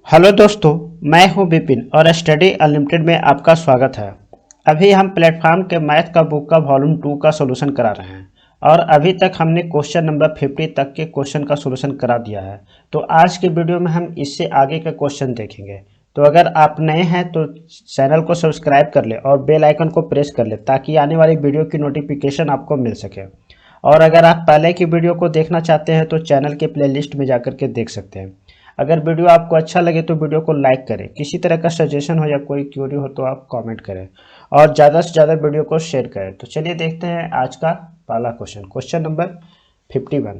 Hello दोस्तों, मैं हूं विपिन और स्टडी अनलिमिटेड में आपका स्वागत है। अभी हम प्लेटफॉर्म के मैथ का बुक का वॉल्यूम 2 का सॉल्यूशन करा रहे हैं और अभी तक हमने क्वेश्चन नंबर 50 तक के क्वेश्चन का सॉल्यूशन करा दिया है। तो आज के वीडियो में हम इससे आगे के क्वेश्चन देखेंगे। तो अगर आप नए हैं तो चैनल को सब्सक्राइब कर ले और बेल आइकन को प्रेस कर ले ताकि आने वाली वीडियो की नोटिफिकेशन आपको मिल सके। और अगर आप पहले की वीडियो को देखना चाहते हैं तो चैनल के प्लेलिस्ट में जाकर के देख सकते हैं। अगर वीडियो आपको अच्छा लगे तो वीडियो को लाइक करें। किसी तरह का सजेशन हो या कोई क्वेरी हो तो आप कमेंट करें और ज़्यादा से ज़्यादा वीडियो को शेयर करें। तो चलिए देखते हैं आज का पहला question, question number 51।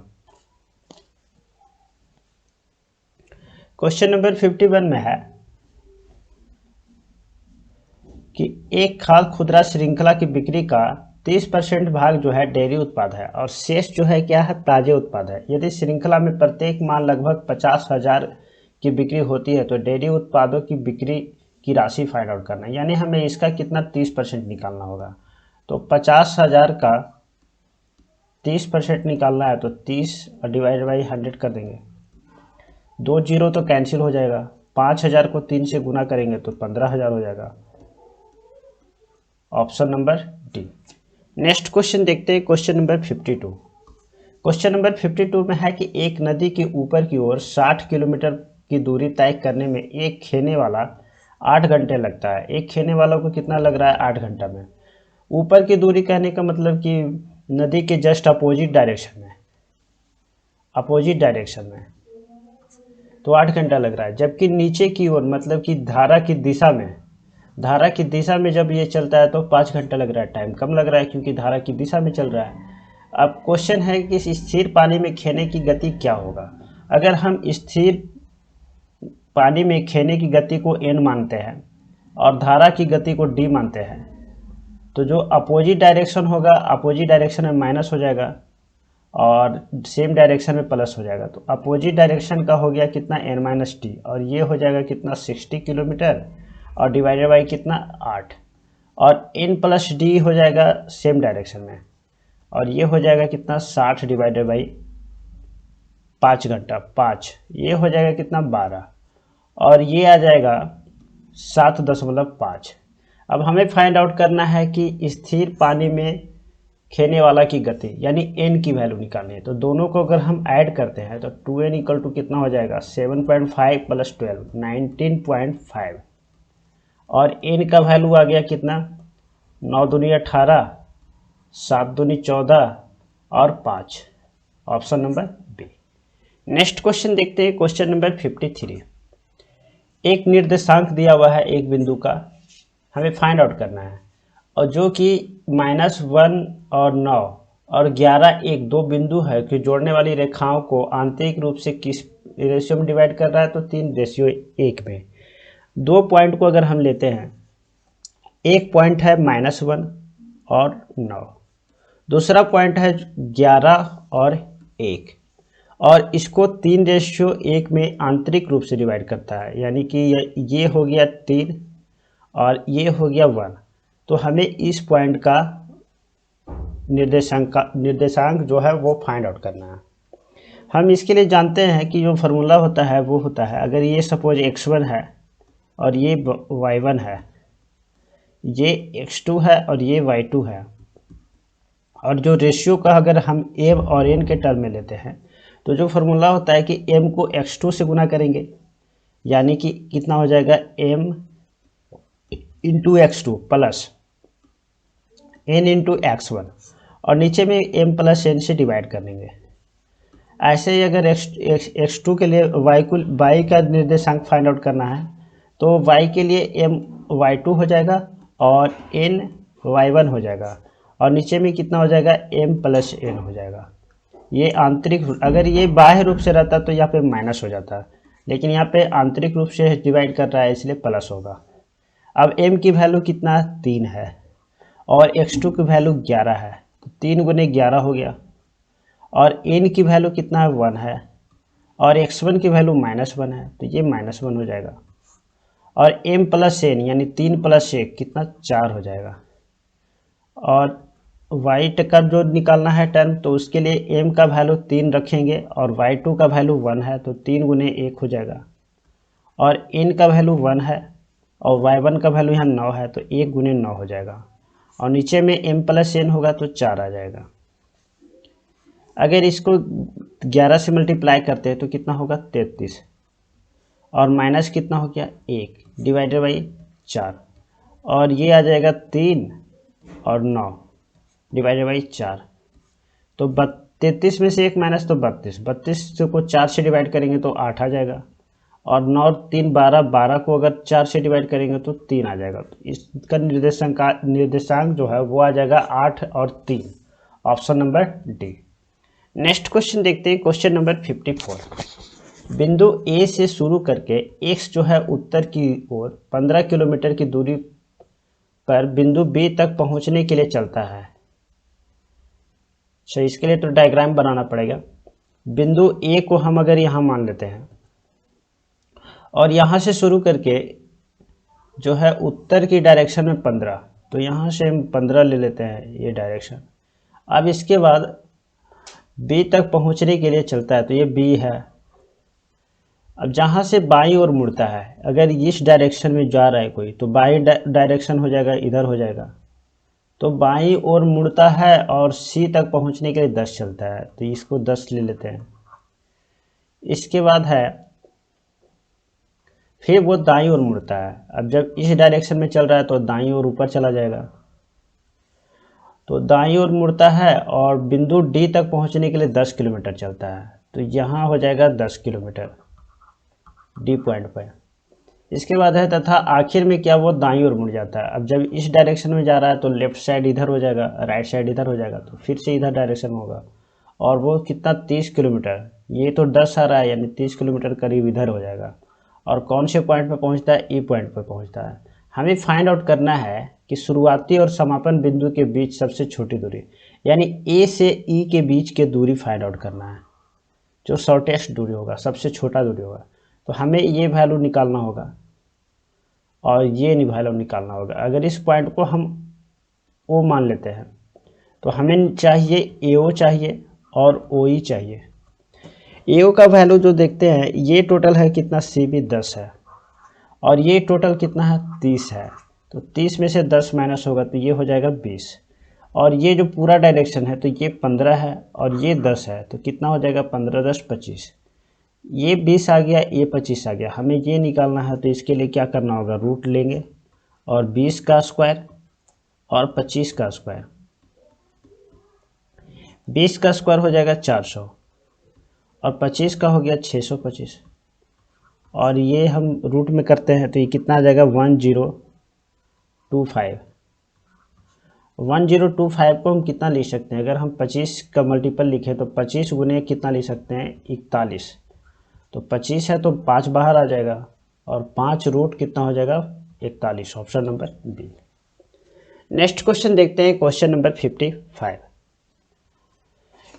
Question number 51 में है कि एक खाद्य खुदरा श्रृंखला की बिक्री का 30% भाग जो है डेयरी उत्पाद है और शेष जो है क्या है, ताजे उत्पाद है। यदि श्रृंखला में प्रत्येक माल लगभग 50,000 की बिक्री होती है तो डेयरी उत्पादों की बिक्री की राशि फाइंड आउट करना है। यानी हमें इसका कितना 30% निकालना होगा। तो 50,000 का 30% निकालना है तो 30 डिवाइड बाई 100 कर देंगे। 2 जीरो तो कैंसिल हो जाएगा। 5,000 को 3 से गुना करेंगे तो 15,000 हो जाएगा। Option number D. Next question देखते हैं, क्वेश्चन नंबर 52। क्वेश्चन नंबर 52 में है कि एक नदी के ऊपर की ओर 60 किलोमीटर की दूरी तय करने में एक खेने वाला 8 घंटे लगता है। एक खेने वालों को कितना लग रहा है? 8 घंटा में। ऊपर की दूरी कहने का मतलब कि नदी के जस्ट अपोजिट डायरेक्शन में, तो 8 घंटा लग रहा है। जबकि नीचे की ओर मतलब कि धारा की दिशा में जब ये चलता है तो 5 घंटा लग रहा है। टाइम कम लग रहा है क्योंकि धारा की दिशा में चल रहा है। अब क्वेश्चन है कि इस स्थिर पानी में खेने की गति क्या होगा। अगर हम स्थिर पानी में खेने की गति को n मानते हैं और धारा की गति को d मानते हैं तो जो अपोजिट डायरेक्शन होगा, अपोजिट डायरेक्शन में माइनस हो जाएगा और सेम डायरेक्शन में प्लस हो जाएगा। तो अपोजिट डायरेक्शन का हो गया कितना, n-d, और ये हो जाएगा कितना 60 किलोमीटर और डिवाइडेड बाई कितना 8, और n प्लस डी हो जाएगा सेम डायरेक्शन में और ये हो जाएगा कितना 60 डिवाइडेड बाई 5 घंटा 5, ये हो जाएगा कितना 12 और ये आ जाएगा 7.5। अब हमें फाइंड आउट करना है कि स्थिर पानी में खेने वाला की गति यानी n की वैल्यू निकालनी है। तो दोनों को अगर हम ऐड करते हैं तो 2n इक्वल टू कितना हो जाएगा 7.5 प्लस 12 19.5 और n का वैल्यू आ गया कितना 9 दूनी 18, 7 दूनी 14 और 5। Option number B. Next question देखते हैं, क्वेश्चन नंबर 53। एक निर्देशांक दिया हुआ है एक बिंदु का, हमें फाइंड आउट करना है और जो कि -1 और 9 और 11 एक दो बिंदु है कि जोड़ने वाली रेखाओं को आंतरिक रूप से किस रेशियो में डिवाइड कर रहा है, तो 3:1 में। दो पॉइंट को अगर हम लेते हैं, एक पॉइंट है -1 और 9, दूसरा पॉइंट है 11 और 1, और इसको 3:1 में आंतरिक रूप से डिवाइड करता है। यानी कि ये हो गया 3 और ये हो गया 1। तो हमें इस पॉइंट का निर्देशांक जो है वो फाइंड आउट करना है। हम इसके लिए जानते हैं कि जो फार्मूला होता है वो होता है, अगर ये सपोज x1 है और ये y1 है, ये x2 है और ये y2 है, और जो रेशियो का अगर हम m और n के टर्म में लेते हैं तो जो फार्मूला होता है कि m को x2 से गुना करेंगे, यानी कि कितना हो जाएगा m into x2 plus n into x1, और नीचे में m प्लस n से डिवाइड कर लेंगे। ऐसे ही अगर x2 के लिए y का निर्देशांक फाइंड आउट करना है तो y के लिए m y2 हो जाएगा और n y1 हो जाएगा, और नीचे में कितना हो जाएगा m प्लस n हो जाएगा। ये आंतरिक, अगर ये बाह्य रूप से रहता तो यहाँ पे माइनस हो जाता, लेकिन यहाँ पे आंतरिक रूप से डिवाइड कर रहा है इसलिए प्लस होगा। अब m की वैल्यू कितना 3 है और x2 की वैल्यू 11 है, तो 3 गुने 11 हो गया, और n की वैल्यू कितना है 1 है और x1 की वैल्यू -1 है, तो ये -1 हो जाएगा, और m प्लस n यानी 3 प्लस 1 कितना 4 हो जाएगा। और y का जो निकालना है टर्म, तो उसके लिए m का वैल्यू 3 रखेंगे और y2 का वैल्यू 1 है, तो 3 गुने 1 हो जाएगा, और इन का वैल्यू 1 है और y1 का वैल्यू यहाँ 9 है, तो 1 गुने 9 हो जाएगा और नीचे में m प्लस n होगा तो 4 आ जाएगा। अगर इसको 11 से मल्टीप्लाई करते हैं तो कितना होगा 33 और माइनस कितना हो गया 1 डिवाइडेड बाई 4 और ये आ जाएगा 3 और 9 डिवाइडेड बाई 4। तो 33 में से 1 माइनस तो 32 को 4 से डिवाइड करेंगे तो 8 आ जाएगा और 9 और 3 12 को अगर 4 से डिवाइड करेंगे तो 3 आ जाएगा। तो इसका निर्देशांक जो है वो आ जाएगा 8 और 3, option number D. Next question देखते हैं, क्वेश्चन नंबर 54। बिंदु ए से शुरू करके x जो है उत्तर की ओर 15 किलोमीटर की दूरी पर बिंदु बी तक पहुंचने के लिए चलता है। तो इसके लिए तो डायग्राम बनाना पड़ेगा। बिंदु ए को हम अगर यहाँ मान लेते हैं और यहाँ से शुरू करके जो है उत्तर की डायरेक्शन में 15, तो यहाँ से हम 15 ले लेते हैं ये डायरेक्शन। अब इसके बाद बी तक पहुँचने के लिए चलता है, तो ये बी है। अब जहाँ से बाईं ओर मुड़ता है, अगर इस डायरेक्शन में जा रहा है कोई तो बाईं डायरेक्शन हो जाएगा, इधर हो जाएगा। तो बाईं ओर मुड़ता है और सी तक पहुँचने के लिए 10 चलता है, तो इसको 10 ले लेते हैं। इसके बाद है फिर वो दाईं ओर मुड़ता है। अब जब इस डायरेक्शन में चल रहा है तो दाईं ओर ऊपर चला जाएगा, तो दाईं ओर मुड़ता है और बिंदु डी तक पहुंचने के लिए 10 किलोमीटर चलता है, तो यहाँ हो जाएगा 10 किलोमीटर डी पॉइंट पर। इसके बाद है तथा आखिर में क्या वो दाईं ओर मुड़ जाता है। अब जब इस डायरेक्शन में जा रहा है तो लेफ्ट साइड इधर हो जाएगा, राइट साइड इधर हो जाएगा, तो फिर से इधर डायरेक्शन होगा और वो कितना 30 किलोमीटर, ये तो 10 आ रहा है यानी 30 किलोमीटर करीब इधर हो जाएगा। और कौन से पॉइंट पे पहुंचता है, ई पॉइंट पे पहुंचता है। हमें फाइंड आउट करना है कि शुरुआती और समापन बिंदु के बीच सबसे छोटी दूरी, यानी ए से ई के बीच के दूरी फाइंड आउट करना है। जो शॉर्टेस्ट दूरी होगा, सबसे छोटा दूरी होगा, तो हमें ये वैल्यू निकालना होगा और ये वैल्यू निकालना होगा। अगर इस पॉइंट को हम ओ मान लेते हैं तो हमें चाहिए AO चाहिए और OE चाहिए। AO का वैल्यू जो देखते हैं, ये टोटल है कितना, CB 10 है और ये टोटल कितना है 30 है, तो 30 में से 10 माइनस होगा तो ये हो जाएगा 20। और ये जो पूरा डायरेक्शन है तो ये 15 है और ये 10 है, तो कितना हो जाएगा 15 10 25, ये 20 आ गया, ये 25 आ गया। हमें ये निकालना है तो इसके लिए क्या करना होगा, रूट लेंगे और 20 का स्क्वायर और 25 का स्क्वायर। 20 का स्क्वायर हो जाएगा 400 और 25 का हो गया 625 और ये हम रूट में करते हैं तो ये कितना आ जाएगा 1025। 1025 को हम कितना लिख सकते हैं, अगर हम 25 का मल्टीपल लिखें तो 25 गुने कितना लिख सकते हैं 41, तो 25 है तो 5 बाहर आ जाएगा और 5 रूट कितना हो जाएगा 41, option number B. Next question देखते हैं, क्वेश्चन नंबर 55।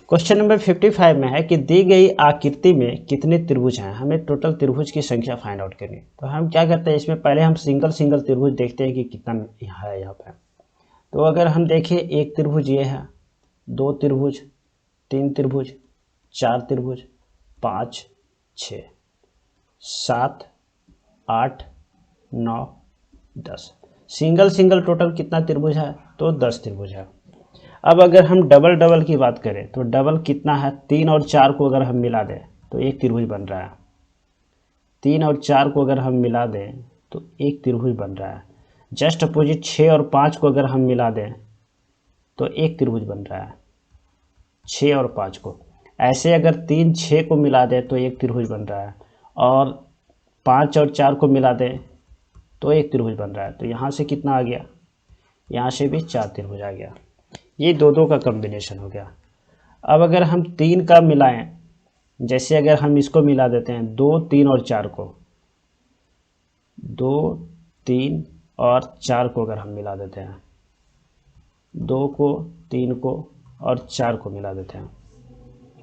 क्वेश्चन नंबर 55 में है कि दी गई आकृति में कितने त्रिभुज हैं। हमें टोटल त्रिभुज की संख्या फाइंड आउट करनी। तो हम क्या करते हैं, इसमें पहले हम सिंगल त्रिभुज देखते हैं कि कितना है यहाँ पे। तो अगर हम देखें, एक त्रिभुज ये है, 2 त्रिभुज, 3 त्रिभुज, 4 त्रिभुज, 5 6 7 8 9 10, सिंगल टोटल कितना त्रिभुज है, तो 10 त्रिभुज है। अब अगर हम डबल की बात करें तो डबल कितना है, 3 और 4 को अगर हम मिला दें तो एक त्रिभुज बन रहा है। 3 और 4 को अगर हम मिला दें तो एक त्रिभुज बन रहा है। जस्ट अपोजिट 6 और 5 को अगर हम मिला दें तो एक त्रिभुज बन रहा है, 6 और 5 को। ऐसे अगर 3 6 को मिला दें तो एक त्रिभुज बन रहा है और 5 और 4 को मिला दें तो एक त्रिभुज बन रहा है। तो यहाँ से कितना आ गया, यहाँ से भी 4 त्रिभुज आ गया। ये दो का कॉम्बिनेशन हो गया। अब अगर हम 3 का मिलाएं, जैसे अगर हम इसको मिला देते हैं 2 3 और 4 को, 2 3 और 4 को अगर हम मिला देते हैं, 2 को 3 को और 4 को मिला देते हैं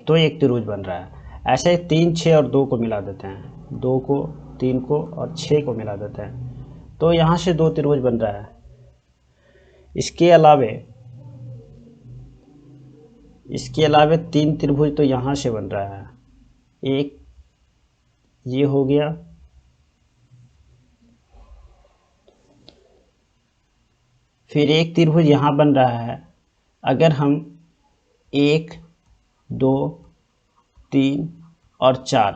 तो एक त्रिभुज बन रहा है। ऐसे 3 6 और 2 को मिला देते हैं, 2 को 3 को और 6 को मिला देते हैं तो यहाँ से 2 त्रिभुज बन रहा है। इसके अलावे 3 त्रिभुज तो यहाँ से बन रहा है। एक ये हो गया फिर एक त्रिभुज यहाँ बन रहा है। अगर हम 1, 2, 3 और 4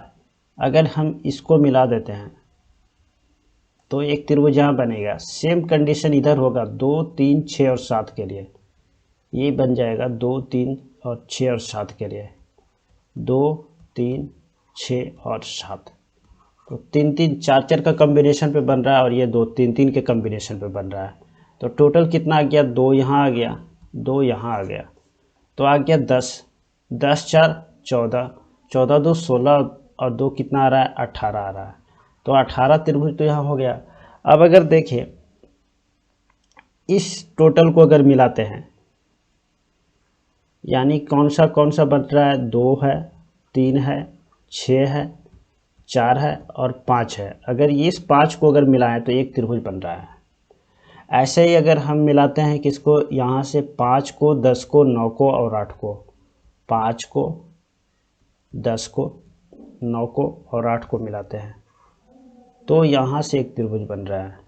अगर हम इसको मिला देते हैं तो एक त्रिभुज यहाँ बनेगा। सेम कंडीशन इधर होगा 2, 3, 6 और 7 के लिए। ये बन जाएगा 2, 3 और 6 और 7 के लिए, 2, 3, 6 और 7। तो 3, 3, 4, 4 का कॉम्बिनेशन पे बन रहा है और ये 2, 3, 3 के कॉम्बिनेशन पे बन रहा है। तो टोटल कितना आ गया? 2 यहाँ आ गया, 2 यहाँ आ गया, तो आ गया 10, 10 4 14, 14 2 16 और 2 कितना आ रहा है? 18 आ रहा है। तो 18 त्रिभुज तो यहाँ हो गया। अब अगर देखें इस टोटल को अगर मिलाते हैं, यानी कौन सा बन रहा है? 2 है, 3 है, 6 है, 4 है और 5 है। अगर ये इस 5 को अगर मिलाएं तो एक त्रिभुज बन रहा है। ऐसे ही अगर हम मिलाते हैं किसको, यहाँ से 5 को, 10 को, 9 को और 8 को, 5 को, 10 को, 9 को और 8 को मिलाते हैं तो यहाँ से एक त्रिभुज बन रहा है।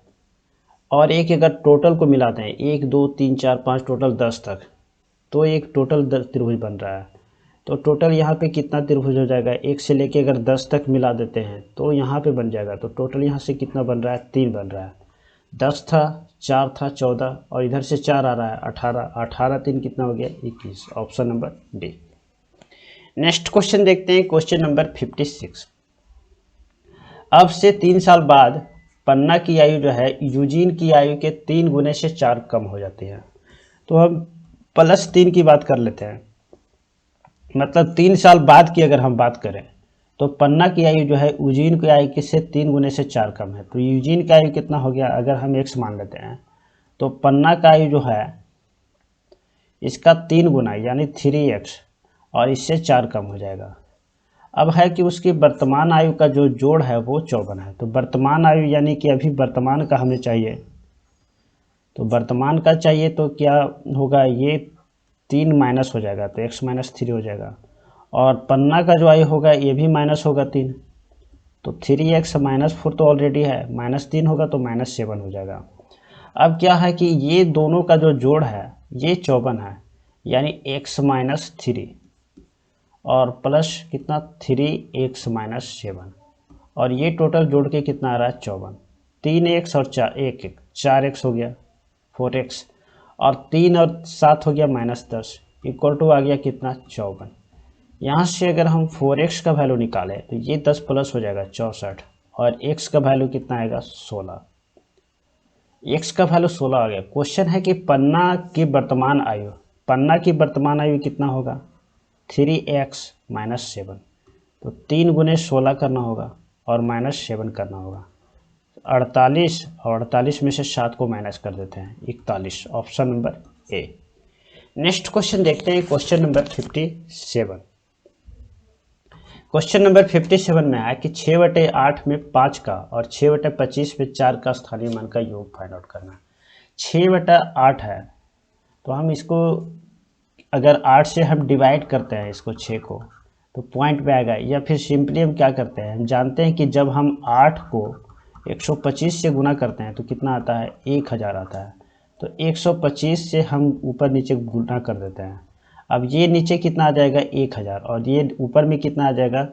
और एक अगर टोटल को मिलाते हैं, 1, 2, 3, 4, 5 टोटल 10 तक, तो एक टोटल 10 त्रिभुज बन रहा है। तो टोटल यहाँ पे कितना त्रिभुज हो जाएगा? 1 से लेके अगर 10 तक मिला देते हैं तो यहाँ पे बन जाएगा। तो टोटल यहाँ से कितना बन रहा है? 3 बन रहा है। 10 था, 4 था, 14 और इधर से 4 आ रहा है, 18, 18 3 कितना हो गया? 21। Option number D. Next question देखते हैं, क्वेश्चन नंबर 56। अब से 3 साल बाद पन्ना की आयु जो है यूजीन की आयु के 3 गुने से 4 कम हो जाती है। तो हम +3 की बात कर लेते हैं। मतलब 3 साल बाद की अगर हम बात करें तो पन्ना की आयु जो है यूजीन की आयु से 3 गुने से 4 कम है। तो यूजीन की आयु कितना हो गया? अगर हम x मान लेते हैं तो पन्ना का आयु जो है इसका 3 गुना यानी 3x और इससे 4 कम हो जाएगा। अब है कि उसकी वर्तमान आयु का जो जोड़ है वो 54 है। तो वर्तमान आयु यानी कि अभी वर्तमान का हमें चाहिए, तो वर्तमान का चाहिए तो क्या होगा? ये 3 माइनस हो जाएगा तो x - 3 हो जाएगा। और पन्ना का जो आयु होगा ये भी माइनस होगा 3, तो 3x - 4 तो ऑलरेडी है, -3 होगा तो -7 हो जाएगा। अब क्या है कि ये दोनों का जो जोड़ है ये 54 है, यानी x - 3 और प्लस कितना? 3x - 7 और ये टोटल जोड़ के कितना आ रहा है? 54। 3x और 4x हो गया 4x और 3 और 7 हो गया -10 इक्वल टू आ गया कितना? 54। यहाँ से अगर हम 4x का वैल्यू निकालें तो ये 10 प्लस हो जाएगा 64 और x का वैल्यू कितना आएगा? 16। x का वैल्यू 16 आ गया। क्वेश्चन है कि पन्ना की वर्तमान आयु कितना होगा? 3x - 7। तो 3 गुने 16 करना होगा और -7 करना होगा। 48 और 48 में से 7 को माइनस कर देते हैं, 41। Option number A. Next question देखते हैं, क्वेश्चन नंबर 57। क्वेश्चन नंबर 57 में है कि 6/8 में 5 का और 6/25 में 4 का स्थानीय मान का योग फाइंड आउट करना। 6/8 है तो हम इसको अगर 8 से हम डिवाइड करते हैं इसको 6 को तो पॉइंट पे आएगा, या फिर सिंपली हम क्या करते हैं, हम जानते हैं कि जब हम 8 को 125 से गुना करते हैं तो कितना आता है? 1000 आता है। तो 125 से हम ऊपर नीचे गुना कर देते हैं। अब ये नीचे कितना आ जाएगा? 1000 और ये ऊपर में कितना आ जाएगा?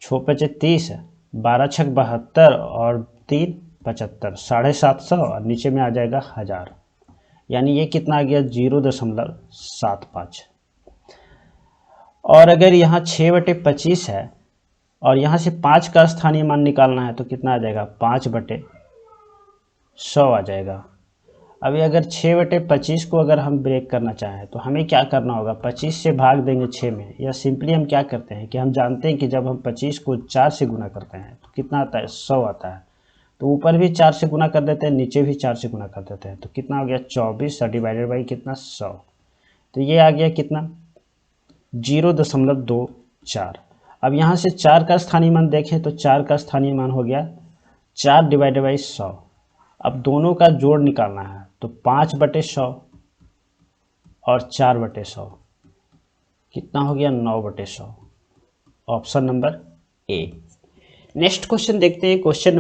6 × 30, 12 × 72 और 3 × 75, 750 और नीचे में आ जाएगा 1000, यानी ये कितना आ गया? 0.75। और अगर यहाँ 6/25 है और यहाँ से 5 का स्थानीय मान निकालना है तो कितना आ जाएगा? 5/100 आ जाएगा। अभी अगर 6/25 को अगर हम ब्रेक करना चाहें तो हमें क्या करना होगा? 25 से भाग देंगे 6 में, या सिंपली हम क्या करते हैं कि हम जानते हैं कि जब हम 25 को 4 से गुना करते हैं तो कितना आता है? 100 आता है। तो ऊपर भी 4 से गुना कर देते हैं, नीचे भी 4 से गुना कर देते हैं, तो कितना हो गया? 24 डिवाइडेड बाई कितना? 100। तो ये आ गया कितना? 0.24। अब यहाँ से 4 का स्थानीय मान देखें तो 4 का स्थानीय मान हो गया 4 डिवाइडेड बाई 100। अब दोनों का जोड़ निकालना है तो 5/100 और 4/100 कितना हो गया? 9/100। Option number A. Next question देखते हैं, क्वेश्चन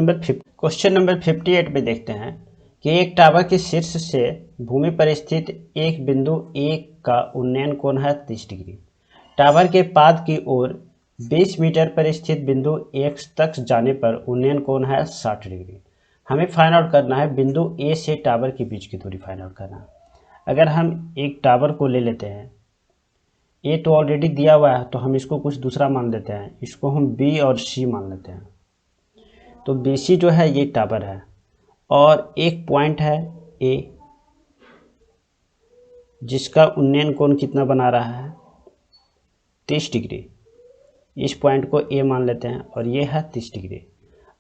नंबर 58 में देखते हैं कि एक टावर के शीर्ष से भूमि पर स्थित एक बिंदु ए का उन्नयन कोण है 30 डिग्री। टावर के पाद की ओर 20 मीटर पर स्थित बिंदु एक्स तक जाने पर उन्नयन कोण है 60 डिग्री। हमें फाइंड आउट करना है बिंदु ए से टावर के बीच की दूरी फाइंड आउट करना है। अगर हम एक टावर को ले लेते हैं, ए तो ऑलरेडी दिया हुआ है तो हम इसको कुछ दूसरा मान लेते हैं, इसको हम बी और सी मान लेते हैं। तो बी सी जो है ये टावर है और एक पॉइंट है ए जिसका उन्नयन कोण कितना बना रहा है 30 डिग्री। इस पॉइंट को ए मान लेते हैं और ये है 30 डिग्री।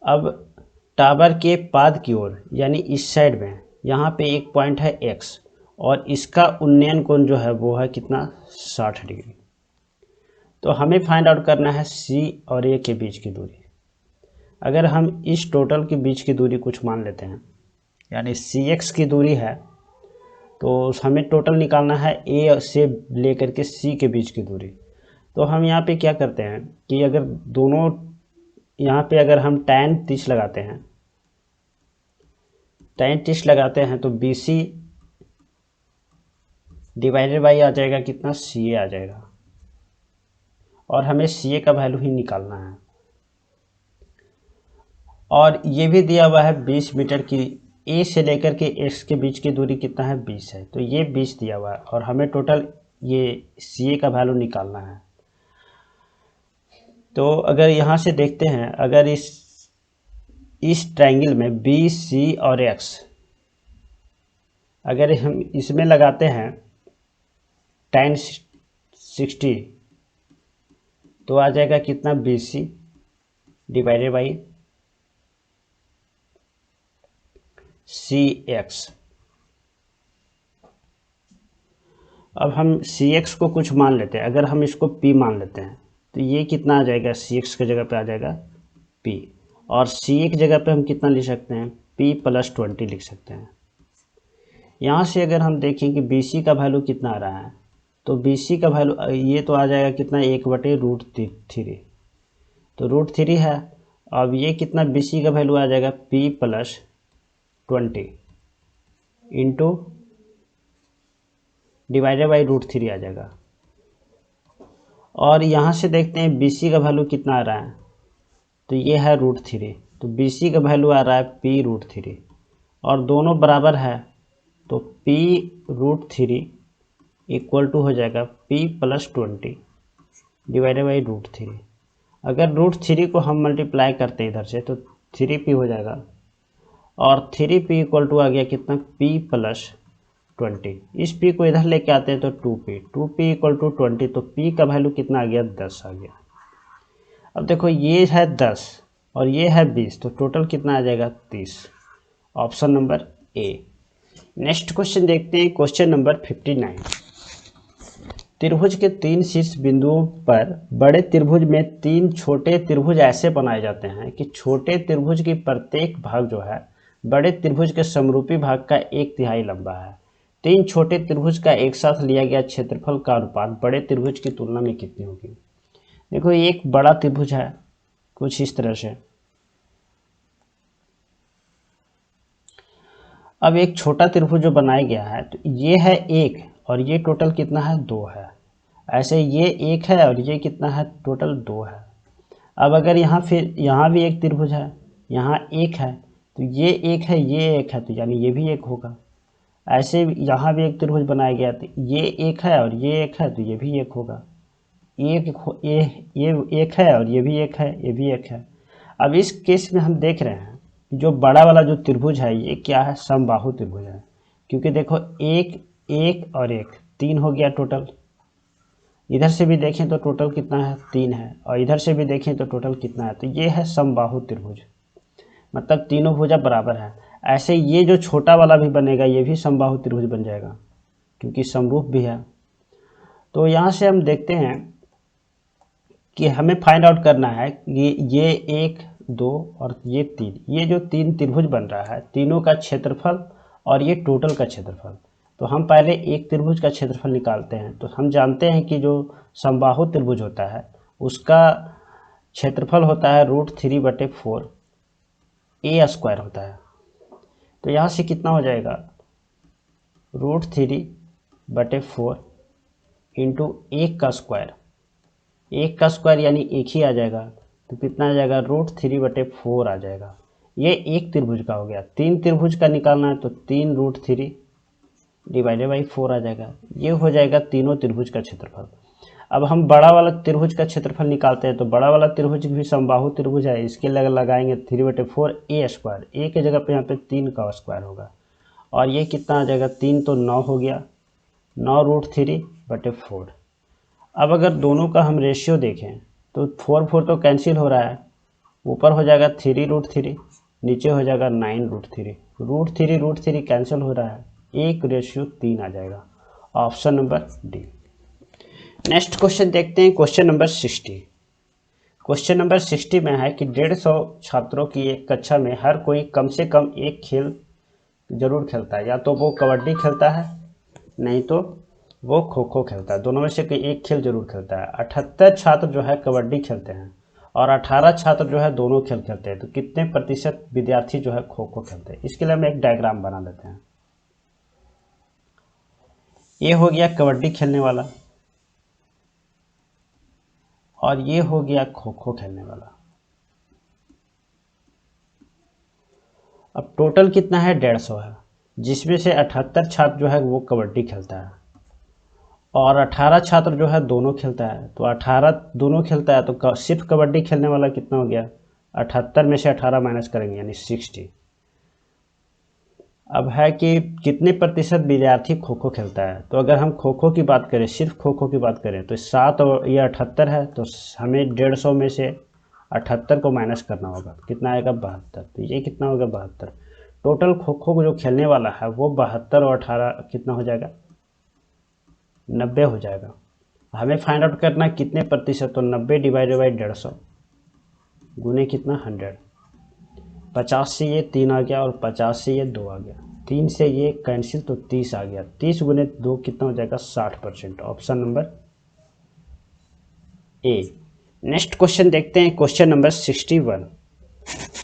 अब टावर के पाद की ओर यानी इस साइड में यहाँ पे एक पॉइंट है एक्स और इसका उन्नयन कोण जो है वो है कितना 60 डिग्री। तो हमें फाइंड आउट करना है सी और ए के बीच की दूरी। अगर हम इस टोटल के बीच की दूरी कुछ मान लेते हैं यानी सी एक्स की दूरी है, तो हमें टोटल निकालना है ए से लेकर के सी के बीच की दूरी। तो हम यहाँ पे क्या करते हैं कि अगर दोनों यहाँ पे अगर हम tan 30 लगाते हैं, tan 30 लगाते हैं तो बी सी डिवाइडेड बाई आ जाएगा कितना सी ए आ जाएगा और हमें सी ए का वैल्यू ही निकालना है। और ये भी दिया हुआ है 20 मीटर की, ए से लेकर के एक्स के बीच की दूरी कितना है 20 है, तो ये 20 दिया हुआ है और हमें टोटल ये सी ए का वैल्यू निकालना है। तो अगर यहाँ से देखते हैं, अगर इस ट्रायंगल में बी सी और एक्स अगर हम इसमें लगाते हैं tan 60 तो आ जाएगा कितना B C divided by C X. अब हम सी एक्स को कुछ मान लेते हैं, अगर हम इसको पी मान लेते हैं तो ये कितना आ जाएगा सी एक्स की जगह पे आ जाएगा पी और सी ए की जगह पे हम कितना लिख सकते हैं पी प्लस 20 लिख सकते हैं। यहाँ से अगर हम देखें कि बी सी का वैल्यू कितना आ रहा है तो बी सी का वैल्यू ये तो आ जाएगा कितना 1/√3, तो √3 है। अब ये कितना बी सी का वैल्यू आ जाएगा P plus 20 into divided by √3 आ जाएगा। और यहाँ से देखते हैं बी सी का वैल्यू कितना आ रहा है, तो ये है √3, तो बी सी का वैल्यू आ रहा है पी √3 और दोनों बराबर है तो पी √3 इक्वल टू हो जाएगा पी प्लस 20 डिवाइडेड बाई √3। अगर √3 को हम मल्टीप्लाई करते हैं इधर से तो 3p हो जाएगा और 3p इक्वल टू आ गया कितना p प्लस 20। इस p को इधर लेके आते हैं तो 2p इक्वल टू 20, तो p का वैल्यू कितना आ गया 10 आ गया। अब देखो ये है 10 और ये है 20, तो टोटल कितना आ जाएगा 30। Option number A. Next question देखते हैं, क्वेश्चन नंबर 59। त्रिभुज के 3 शीर्ष बिंदुओं पर बड़े त्रिभुज में 3 छोटे त्रिभुज ऐसे बनाए जाते हैं कि छोटे त्रिभुज की प्रत्येक भाग जो है बड़े त्रिभुज के समरूपी भाग का 1/3 लंबा है। 3 छोटे त्रिभुज का एक साथ लिया गया क्षेत्रफल का अनुपात बड़े त्रिभुज की तुलना में कितनी होगी। देखो एक बड़ा त्रिभुज है कुछ इस तरह से, अब एक छोटा त्रिभुज जो बनाया गया है तो ये है 1 और ये टोटल कितना है 2 है। ऐसे ये 1 है और ये कितना है टोटल 2 है। अब अगर यहाँ फिर यहाँ भी एक त्रिभुज है, यहाँ 1 है तो ये 1 है ये 1 है, तो यानी ये भी 1 होगा। ऐसे यहाँ भी एक त्रिभुज बनाया गया तो ये 1 है और ये 1 है तो ये भी 1 होगा। ये 1 है और ये भी 1 है, ये भी 1 है। अब इस केस में हम देख रहे हैं जो बड़ा वाला जो त्रिभुज है ये क्या है समबाहु त्रिभुज है, क्योंकि देखो 1 1 और 1 3 हो गया टोटल। इधर से भी देखें तो टोटल कितना है 3 है और इधर से भी देखें तो टोटल कितना है, तो ये है समबाहु त्रिभुज, मतलब तीनों भुजा बराबर है। ऐसे ये जो छोटा वाला भी बनेगा ये भी समबाहु त्रिभुज बन जाएगा क्योंकि समरूप भी है। तो यहाँ से हम देखते हैं कि हमें फाइंड आउट करना है ये 1 2 और ये 3, ये जो 3 त्रिभुज बन रहा है तीनों का क्षेत्रफल और ये टोटल का क्षेत्रफल। तो हम पहले एक त्रिभुज का क्षेत्रफल निकालते हैं। तो हम जानते हैं कि जो समबाहु त्रिभुज होता है उसका क्षेत्रफल होता है √3/4 a² होता है। तो यहाँ से कितना हो जाएगा, √3/4 इंटू 1 का स्क्वायर, 1 का स्क्वायर यानी 1 ही आ जाएगा, तो कितना आ जाएगा, √3/4 आ जाएगा। ये एक त्रिभुज का हो गया। 3 त्रिभुज का निकालना है तो 3√3/4 आ जाएगा। ये हो जाएगा तीनों त्रिभुज का क्षेत्रफल। अब हम बड़ा वाला त्रिभुज का क्षेत्रफल निकालते हैं, तो बड़ा वाला त्रिभुज भी समबाहु त्रिभुज है, इसके लगाएंगे 3/4 a स्क्वायर, a के जगह पे यहाँ पे 3 का स्क्वायर होगा, और ये कितना आ जाएगा, 3 तो 9 हो गया, 9√3/4। अब अगर दोनों का हम रेशियो देखें तो 4 तो कैंसिल हो रहा है, ऊपर हो जाएगा 3√3, नीचे हो जाएगा 9√3, √3 कैंसिल हो रहा है, 1:3 आ जाएगा। Option number D. Next question देखते हैं, क्वेश्चन नंबर 60। क्वेश्चन नंबर 60 में है कि 150 छात्रों की एक कक्षा में हर कोई कम से कम एक खेल जरूर खेलता है, या तो वो कबड्डी खेलता है, नहीं तो वो खो खो खेलता है, दोनों में से कोई एक खेल जरूर खेलता है। 78 छात्र जो है कबड्डी खेलते हैं और 18 छात्र जो है दोनों खेल खेलते हैं, तो कितने प्रतिशत विद्यार्थी जो है खो खो खेलते हैं। इसके लिए हम एक डायग्राम बना लेते हैं। ये हो गया कबड्डी खेलने वाला और ये हो गया खो खो खेलने वाला। अब टोटल कितना है, 150 है, जिसमें से 78 छात्र जो है वो कबड्डी खेलता है और 18 छात्र जो है दोनों खेलता है। तो 18 दोनों खेलता है तो सिर्फ कबड्डी खेलने वाला कितना हो गया, 78 में से 18 माइनस करेंगे यानी 60। अब है कि कितने प्रतिशत विद्यार्थी खो खो खेलता है, तो अगर हम खो खो की बात करें, सिर्फ खो खो की बात करें, तो 7 और ये 78 है, तो हमें 150 में से 78 को माइनस करना होगा, कितना आएगा, 72। तो ये कितना होगा, 72। टोटल खो खो को जो खेलने वाला है वो 72 और 18 कितना हो जाएगा, 90 हो जाएगा। हमें फाइंड आउट करना है कितने प्रतिशत, तो 90 डिवाइडेड बाई 150 गुने कितना, 100। 50 से ये 3 आ गया और 50 से ये 2 आ गया, 3 से ये कैंसिल तो 30 आ गया, 30 गुने 2 कितना हो जाएगा, 60%। Option number A. Next question देखते हैं, क्वेश्चन नंबर 61।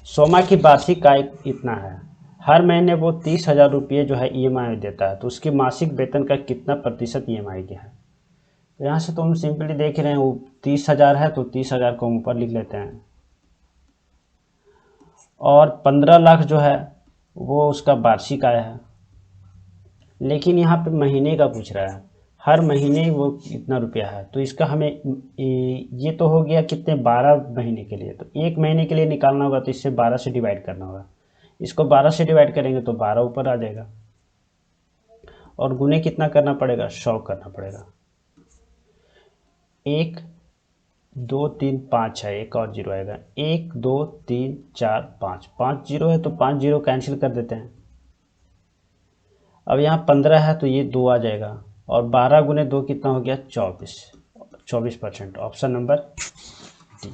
सोमा की वार्षिक आय इतना है, हर महीने वो 30,000 रुपये जो है EMI देता है, तो उसकी मासिक वेतन का कितना प्रतिशत EMI के है। तो यहाँ से तो हम सिंपली देख रहे हैं, वो 30,000 है तो 30,000 को हम ऊपर लिख लेते हैं, और 15 लाख जो है वो उसका वार्षिक आय है, लेकिन यहाँ पे महीने का पूछ रहा है, हर महीने वो कितना रुपया है। तो इसका हमें ये तो हो गया कितने, 12 महीने के लिए, तो एक महीने के लिए निकालना होगा तो इससे 12 से डिवाइड करना होगा, इसको 12 से डिवाइड करेंगे तो 12 ऊपर आ जाएगा, और गुने कितना करना पड़ेगा, 100 करना पड़ेगा। 1 2 3 5 है, एक और जीरो आएगा, 1 2 3 4 5, 5 जीरो है तो 5 जीरो कैंसिल कर देते हैं। अब यहाँ 15 है तो ये 2 आ जाएगा, और 12 गुने 2 कितना हो गया, 24%। Option number D.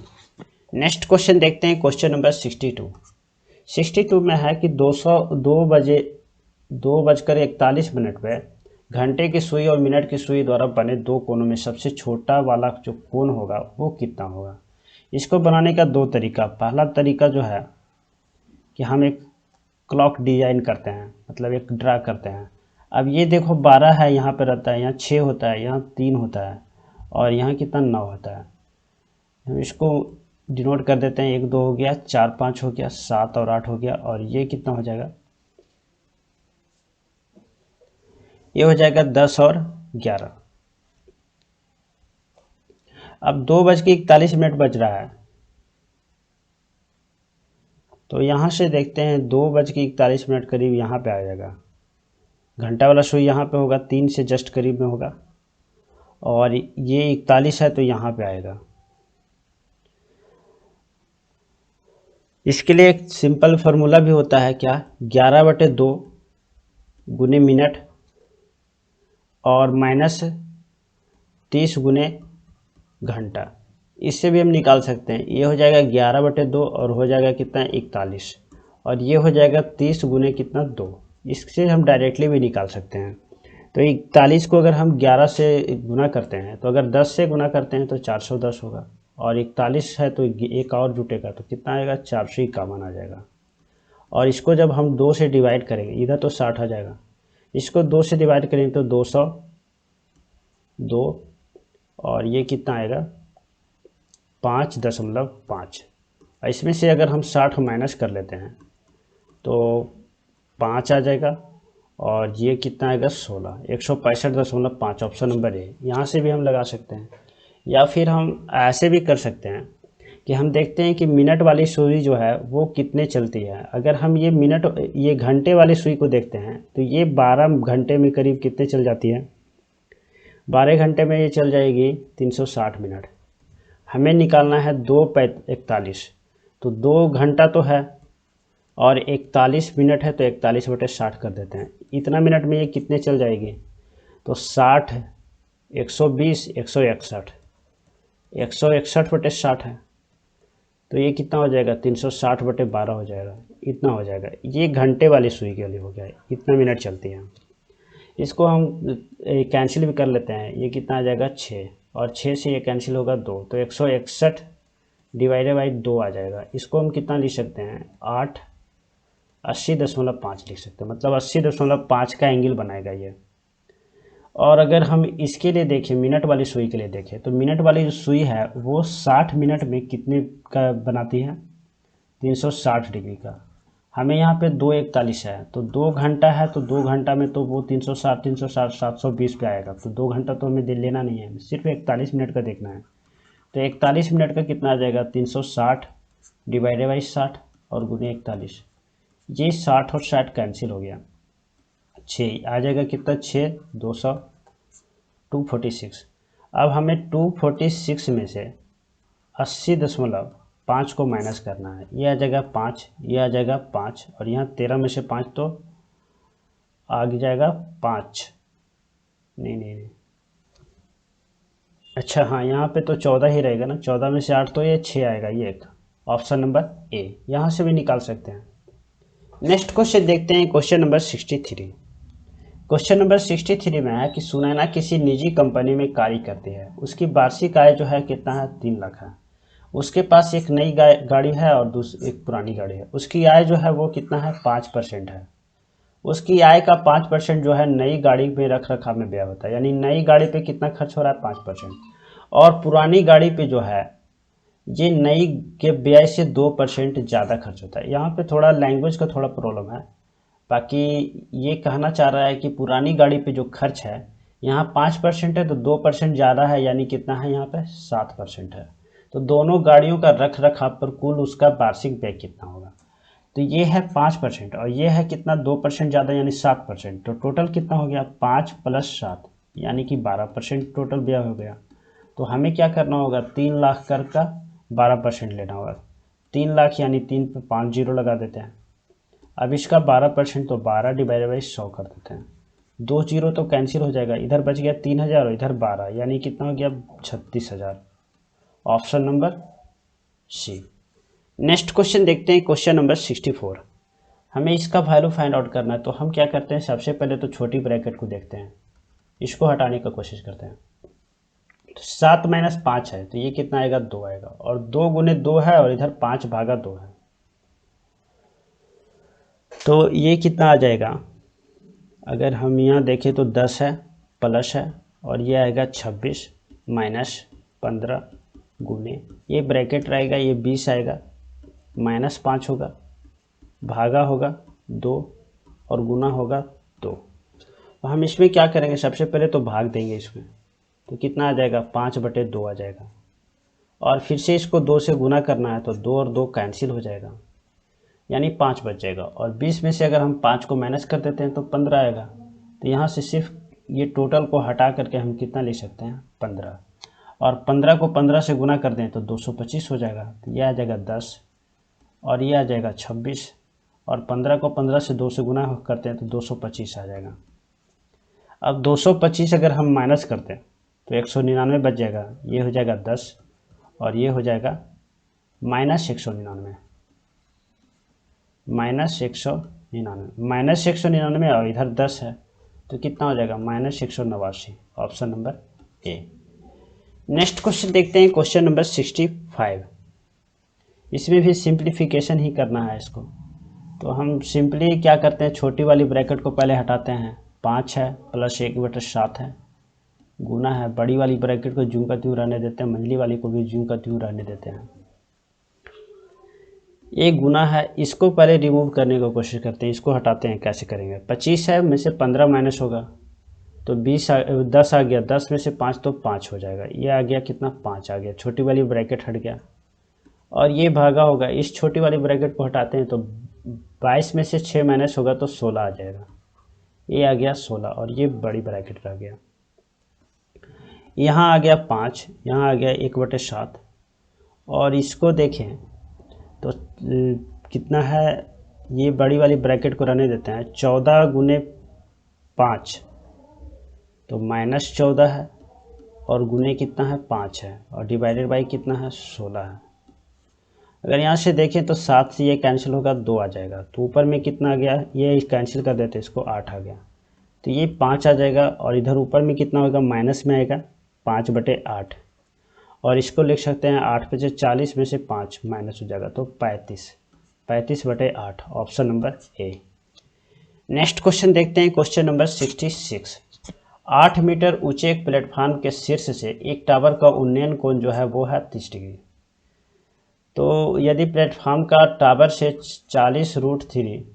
Next question देखते हैं, क्वेश्चन नंबर 62 में है कि 2:41 पे घंटे की सुई और मिनट की सुई द्वारा बने दो कोनों में सबसे छोटा वाला जो कोण होगा वो कितना होगा। इसको बनाने का 2 तरीका। पहला तरीका जो है कि हम एक क्लॉक डिजाइन करते हैं, मतलब एक ड्रा करते हैं। अब ये देखो 12 है, यहाँ पे रहता है, यहाँ 6 होता है, यहाँ 3 होता है, और यहाँ कितना 9 होता है। हम इसको डिनोट कर देते हैं, 1 2 हो गया, 4 5 हो गया, 7 और 8 हो गया, और ये कितना हो जाएगा, ये हो जाएगा 10 और 11। अब 2:41 बज रहा है, तो यहाँ से देखते हैं 2:41 करीब यहाँ पे आ जाएगा, घंटा वाला सुई यहाँ पे होगा, 3 से जस्ट करीब में होगा, और ये 41 है तो यहाँ पे आएगा। इसके लिए एक सिंपल फार्मूला भी होता है, क्या, 11/2 गुने मिनट और माइनस 30 गुने घंटा। इससे भी हम निकाल सकते हैं, ये हो जाएगा 11/2 और हो जाएगा कितना, 41, और ये हो जाएगा 30 गुने कितना, 2। इससे हम डायरेक्टली भी निकाल सकते हैं। तो 41 को अगर हम 11 से गुना करते हैं, तो अगर 10 से गुना करते हैं तो 410 होगा, और 41 है तो एक और जुटेगा तो कितना आएगा, 451 आ जाएगा। और इसको जब हम 2 से डिवाइड करेंगे, इधर तो 60 आ जाएगा, इसको 2 से डिवाइड करेंगे तो 202, और ये कितना आएगा 5.5। इसमें से अगर हम 60 माइनस कर लेते हैं तो 5 आ जाएगा, और ये कितना आएगा 16, 165.5। ऑप्शन नंबर ए। यहाँ से भी हम लगा सकते हैं, या फिर हम ऐसे भी कर सकते हैं कि हम देखते हैं कि मिनट वाली सुई जो है वो कितने चलती है। अगर हम ये घंटे वाली सुई को देखते हैं तो ये 12 घंटे में करीब कितने चल जाती है, 12 घंटे में ये चल जाएगी 360 मिनट। हमें निकालना है 2:41, तो 2 घंटा तो है और 41 मिनट है, तो 41/60 कर देते हैं। इतना मिनट में ये कितने चल जाएगी, तो 60, 120, 161, 161/60 है, तो ये कितना हो जाएगा 360/12 हो जाएगा, इतना हो जाएगा। ये घंटे वाली सुई के लिए हो गया, इतना मिनट चलती है। इसको हम कैंसिल भी कर लेते हैं, ये कितना आ जाएगा 6, और 6 से ये कैंसिल होगा 2, तो 161 डिवाइडेड बाई 2 आ जाएगा। इसको हम कितना लिख सकते हैं 80.5 लिख सकते हैं, मतलब 80.5 का एंगल बनाएगा ये। और अगर हम इसके लिए देखें, मिनट वाली सुई के लिए देखें, तो मिनट वाली जो सुई है वो 60 मिनट में कितने का बनाती है 360 डिग्री का। हमें यहाँ पे 2:41 है, तो 2 घंटा है, तो 2 घंटा में तो वो 360 720 पे आएगा, तो 2 घंटा तो हमें लेना नहीं है, सिर्फ 41 मिनट का देखना है। तो 41 मिनट का कितना आ जाएगा 360 डिवाइडेड बाई 60 और गुने 41, ये 60 और 60 कैंसिल हो गया, 6 आ जाएगा कितना 6, 200, 246। अब हमें 246 में से 80.5 को माइनस करना है, ये आ जाएगा 5, ये आ जाएगा 5, और यहाँ 13 में से 5 तो आ जाएगा 5, नहीं, अच्छा हाँ, यहाँ पे तो 14 ही रहेगा ना, 14 में से 8 तो ये 6 आएगा, ये एक ऑप्शन नंबर ए। यहाँ से भी निकाल सकते हैं। नेक्स्ट क्वेश्चन देखते हैं, क्वेश्चन नंबर 63। क्वेश्चन नंबर 63 में है कि सुनैना किसी निजी कंपनी में कार्य करती है, उसकी वार्षिक आय जो है कितना है 3 लाख है, उसके पास एक नई गाड़ी है और एक पुरानी गाड़ी है। उसकी आय जो है वो कितना है 5% है। उसकी आय का 5% जो है नई गाड़ी में रख रखाव में व्यय होता है, यानी नई गाड़ी पे कितना खर्च हो रहा है 5%, और पुरानी गाड़ी पे जो है ये नई के व्यय से 2% ज़्यादा खर्च होता है। यहाँ पे थोड़ा लैंग्वेज का थोड़ा प्रॉब्लम है, बाकी ये कहना चाह रहा है कि पुरानी गाड़ी पे जो खर्च है यहाँ 5% है, तो 2% ज़्यादा है, यानी कितना है यहाँ पे 7% है। तो दोनों गाड़ियों का रख रखाव पर कुल उसका वार्षिक व्यय कितना होगा, तो ये है 5% और ये है कितना 2% ज़्यादा यानी 7%, तो टोटल कितना हो गया 5 + 7 यानी कि 12% टोटल व्यय हो गया। तो हमें क्या करना होगा 3 लाख कर का 12% लेना होगा, 3 लाख यानी 3 पे 5 जीरो लगा देते हैं। अब इसका 12% तो 12 डिवाइडेड बाई 100 कर देते हैं, 2 जीरो तो कैंसिल हो जाएगा, इधर बच गया 3000 और इधर 12, यानी कितना हो गया 36,000। Option number C. Next question देखते हैं, क्वेश्चन नंबर 64। हमें इसका वैल्यू फाइंड आउट करना है, तो हम क्या करते हैं सबसे पहले तो छोटी ब्रैकेट को देखते हैं, इसको हटाने का कोशिश करते हैं। तो 7 - 5 है, तो ये कितना आएगा 2 आएगा, और 2 गुने 2 है और इधर 5/2 है, तो ये कितना आ जाएगा, अगर हम यहाँ देखें तो 10 है प्लस है, और ये आएगा 26 - 15 गुने, ये ब्रैकेट रहेगा, ये 20 आएगा, -5 होगा, भागा होगा 2 और गुना होगा 2। तो हम इसमें क्या करेंगे सबसे पहले तो भाग देंगे इसमें, तो कितना आ जाएगा 5/2 आ जाएगा, और फिर से इसको 2 से गुना करना है, तो 2 और 2 कैंसिल हो जाएगा, यानी 5 बच जाएगा, और 20 में से अगर हम 5 को माइनस कर देते हैं तो 15 आएगा। तो यहाँ से सिर्फ ये टोटल को हटा करके हम कितना ले सकते हैं 15, और 15 को 15 से गुना कर दें तो 225 हो जाएगा, तो ये आ जाएगा 10 और ये आ जाएगा 26, और 15 को 15 से 2 से गुना करते हैं तो 225 आ जाएगा। अब 225 अगर हम माइनस करते हैं तो 199 बच जाएगा, ये हो जाएगा 10 और ये हो जाएगा -199, -199 और इधर 10 है, तो कितना हो जाएगा -189। Option number A. Next question देखते हैं, क्वेश्चन नंबर 65। इसमें भी सिंप्लीफिकेशन ही करना है इसको। तो हम सिंपली क्या करते हैं, छोटी वाली ब्रैकेट को पहले हटाते हैं। 5 है प्लस 1/7 है, गुना है, बड़ी वाली ब्रैकेट को ज्यों का त्यों रहने देते हैं, मंझली वाली को भी ज्यों का त्यों रहने देते हैं। ये गुना है, इसको पहले रिमूव करने की कोशिश करते हैं, इसको हटाते हैं। कैसे करेंगे, 25 है में से 15 माइनस होगा तो 10 आ गया, 10 में से 5 तो 5 हो जाएगा, ये आ गया कितना, 5 आ गया, छोटी वाली ब्रैकेट हट गया। और ये भागा होगा, इस छोटी वाली ब्रैकेट को हटाते हैं तो 22 में से 6 माइनस होगा तो 16 आ जाएगा, ये आ गया 16 और ये बड़ी ब्रैकेट रह गया। यहाँ आ गया 5, यहाँ आ गया 1/7 और इसको देखें तो कितना है, ये बड़ी वाली ब्रैकेट को रहने देते हैं। 14 गुने 5 तो -14 है और गुने कितना है, 5 है और डिवाइडेड बाई कितना है, 16 है। अगर यहाँ से देखें तो 7 से ये कैंसिल होगा, 2 आ जाएगा, तो ऊपर में कितना आ गया, ये कैंसिल कर देते इसको, 8 आ गया, तो ये 5 आ जाएगा और इधर ऊपर में कितना होगा, माइनस में आएगा 5/8 और इसको लिख सकते हैं 8 × 40 में से 5 माइनस हो जाएगा तो 35/8, option number A. Next question देखते हैं, क्वेश्चन नंबर 66। 8 मीटर ऊंचे एक प्लेटफॉर्म के शीर्ष से एक टावर का उन्नयन कोण जो है वो है 30 डिग्री। तो यदि प्लेटफॉर्म का टावर से 40√3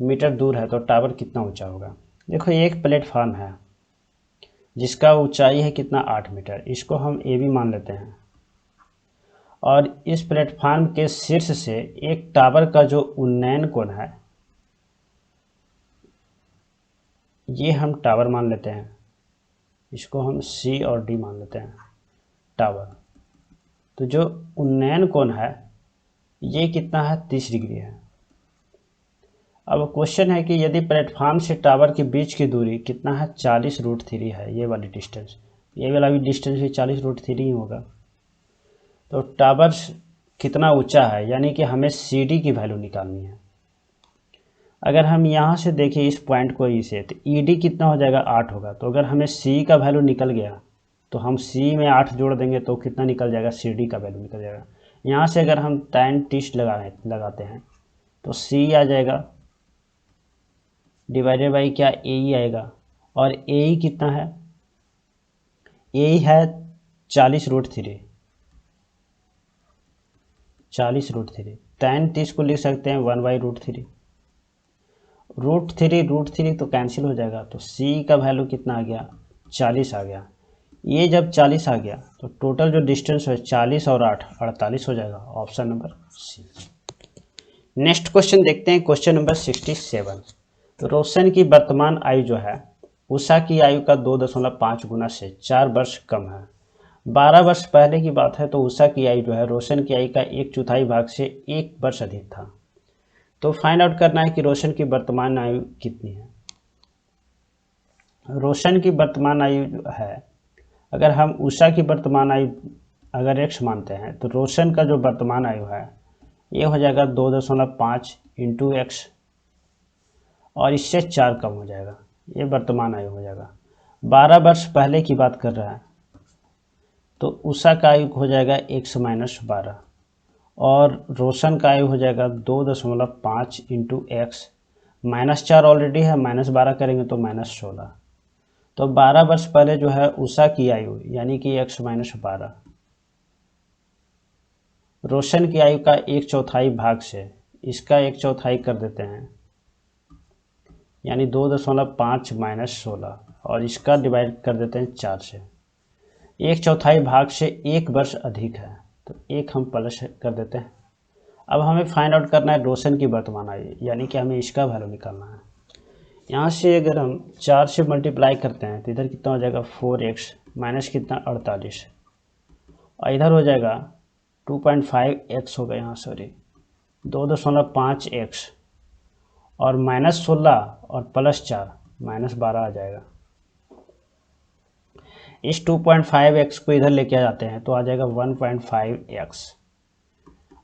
मीटर दूर है तो टावर कितना ऊंचा होगा। देखो ये एक प्लेटफॉर्म है जिसका ऊंचाई है कितना, 8 मीटर, इसको हम ए भी मान लेते हैं। और इस प्लेटफॉर्म के शीर्ष से एक टावर का जो उन्नयन कोण है ये हम टावर मान लेते हैं, इसको हम सी और डी मान लेते हैं, टावर। तो जो उन्नयन कोण है ये कितना है, 30 डिग्री है। अब क्वेश्चन है कि यदि प्लेटफॉर्म से टावर के बीच की दूरी कितना है, 40√3 है, ये वाली डिस्टेंस, ये वाला भी डिस्टेंस भी 40√3 ही होगा। तो टावर कितना ऊंचा है, यानी कि हमें सी डी की वैल्यू निकालनी है। अगर हम यहाँ से देखें इस पॉइंट को, इसे तो ई डी कितना हो जाएगा, 8 होगा। तो अगर हमें सी का वैल्यू निकल गया तो हम सी में 8 जोड़ देंगे तो कितना निकल जाएगा, सी डी का वैल्यू निकल जाएगा। यहाँ से अगर हम tan टिस्ट लगाते हैं तो सी आ जाएगा डिवाइडेड बाई क्या, ए ही आएगा। और ए ही कितना है, ए ही है 40√3, 40√3। tan 30 को लिख सकते हैं 1/√3, √3 तो कैंसिल हो जाएगा, तो सी का वैल्यू कितना आ गया, 40 आ गया। ये जब 40 आ गया तो टोटल जो डिस्टेंस है 40 और 8 48 हो जाएगा, option number C. Next question देखते हैं, क्वेश्चन नंबर 67। तो रोशन की वर्तमान आयु जो है उषा की आयु का 2.5 गुना से 4 वर्ष कम है। 12 वर्ष पहले की बात है तो उषा की आयु जो है रोशन की आयु का 1/4 भाग से 1 वर्ष अधिक था। तो फाइंड आउट करना है कि रोशन की वर्तमान आयु कितनी है। रोशन की वर्तमान आयु जो है, अगर हम उषा की वर्तमान आयु अगर x मानते हैं तो रोशन का जो वर्तमान आयु है ये हो जाएगा 2.5 × x और इससे 4 कम हो जाएगा, ये वर्तमान आयु हो जाएगा। 12 वर्ष पहले की बात कर रहा है तो उषा का आयु हो जाएगा x - 12 और रोशन का आयु हो जाएगा 2.5 × x, -4 ऑलरेडी है, -12 करेंगे तो -16। तो 12 वर्ष पहले जो है उषा की आयु यानी कि x - 12 रोशन की आयु का 1/4 भाग से इसका 1/4 कर देते हैं यानी 2.5 - 16 और इसका डिवाइड कर देते हैं 4 से। 1/4 भाग से 1 वर्ष अधिक है तो 1 हम प्लस कर देते हैं। अब हमें फाइंड आउट करना है रोशन की वर्तमान आयु, यानी कि हमें इसका वैल्यू निकालना है। यहाँ से अगर हम 4 से मल्टीप्लाई करते हैं तो इधर कितना हो जाएगा, 4x माइनस कितना, 48 और इधर हो जाएगा 2.5x होगा, यहाँ सॉरी 2.5x और -16 और +4 -12 आ जाएगा। इस 2.5x को इधर लेके आ जाते हैं तो आ जाएगा 1.5x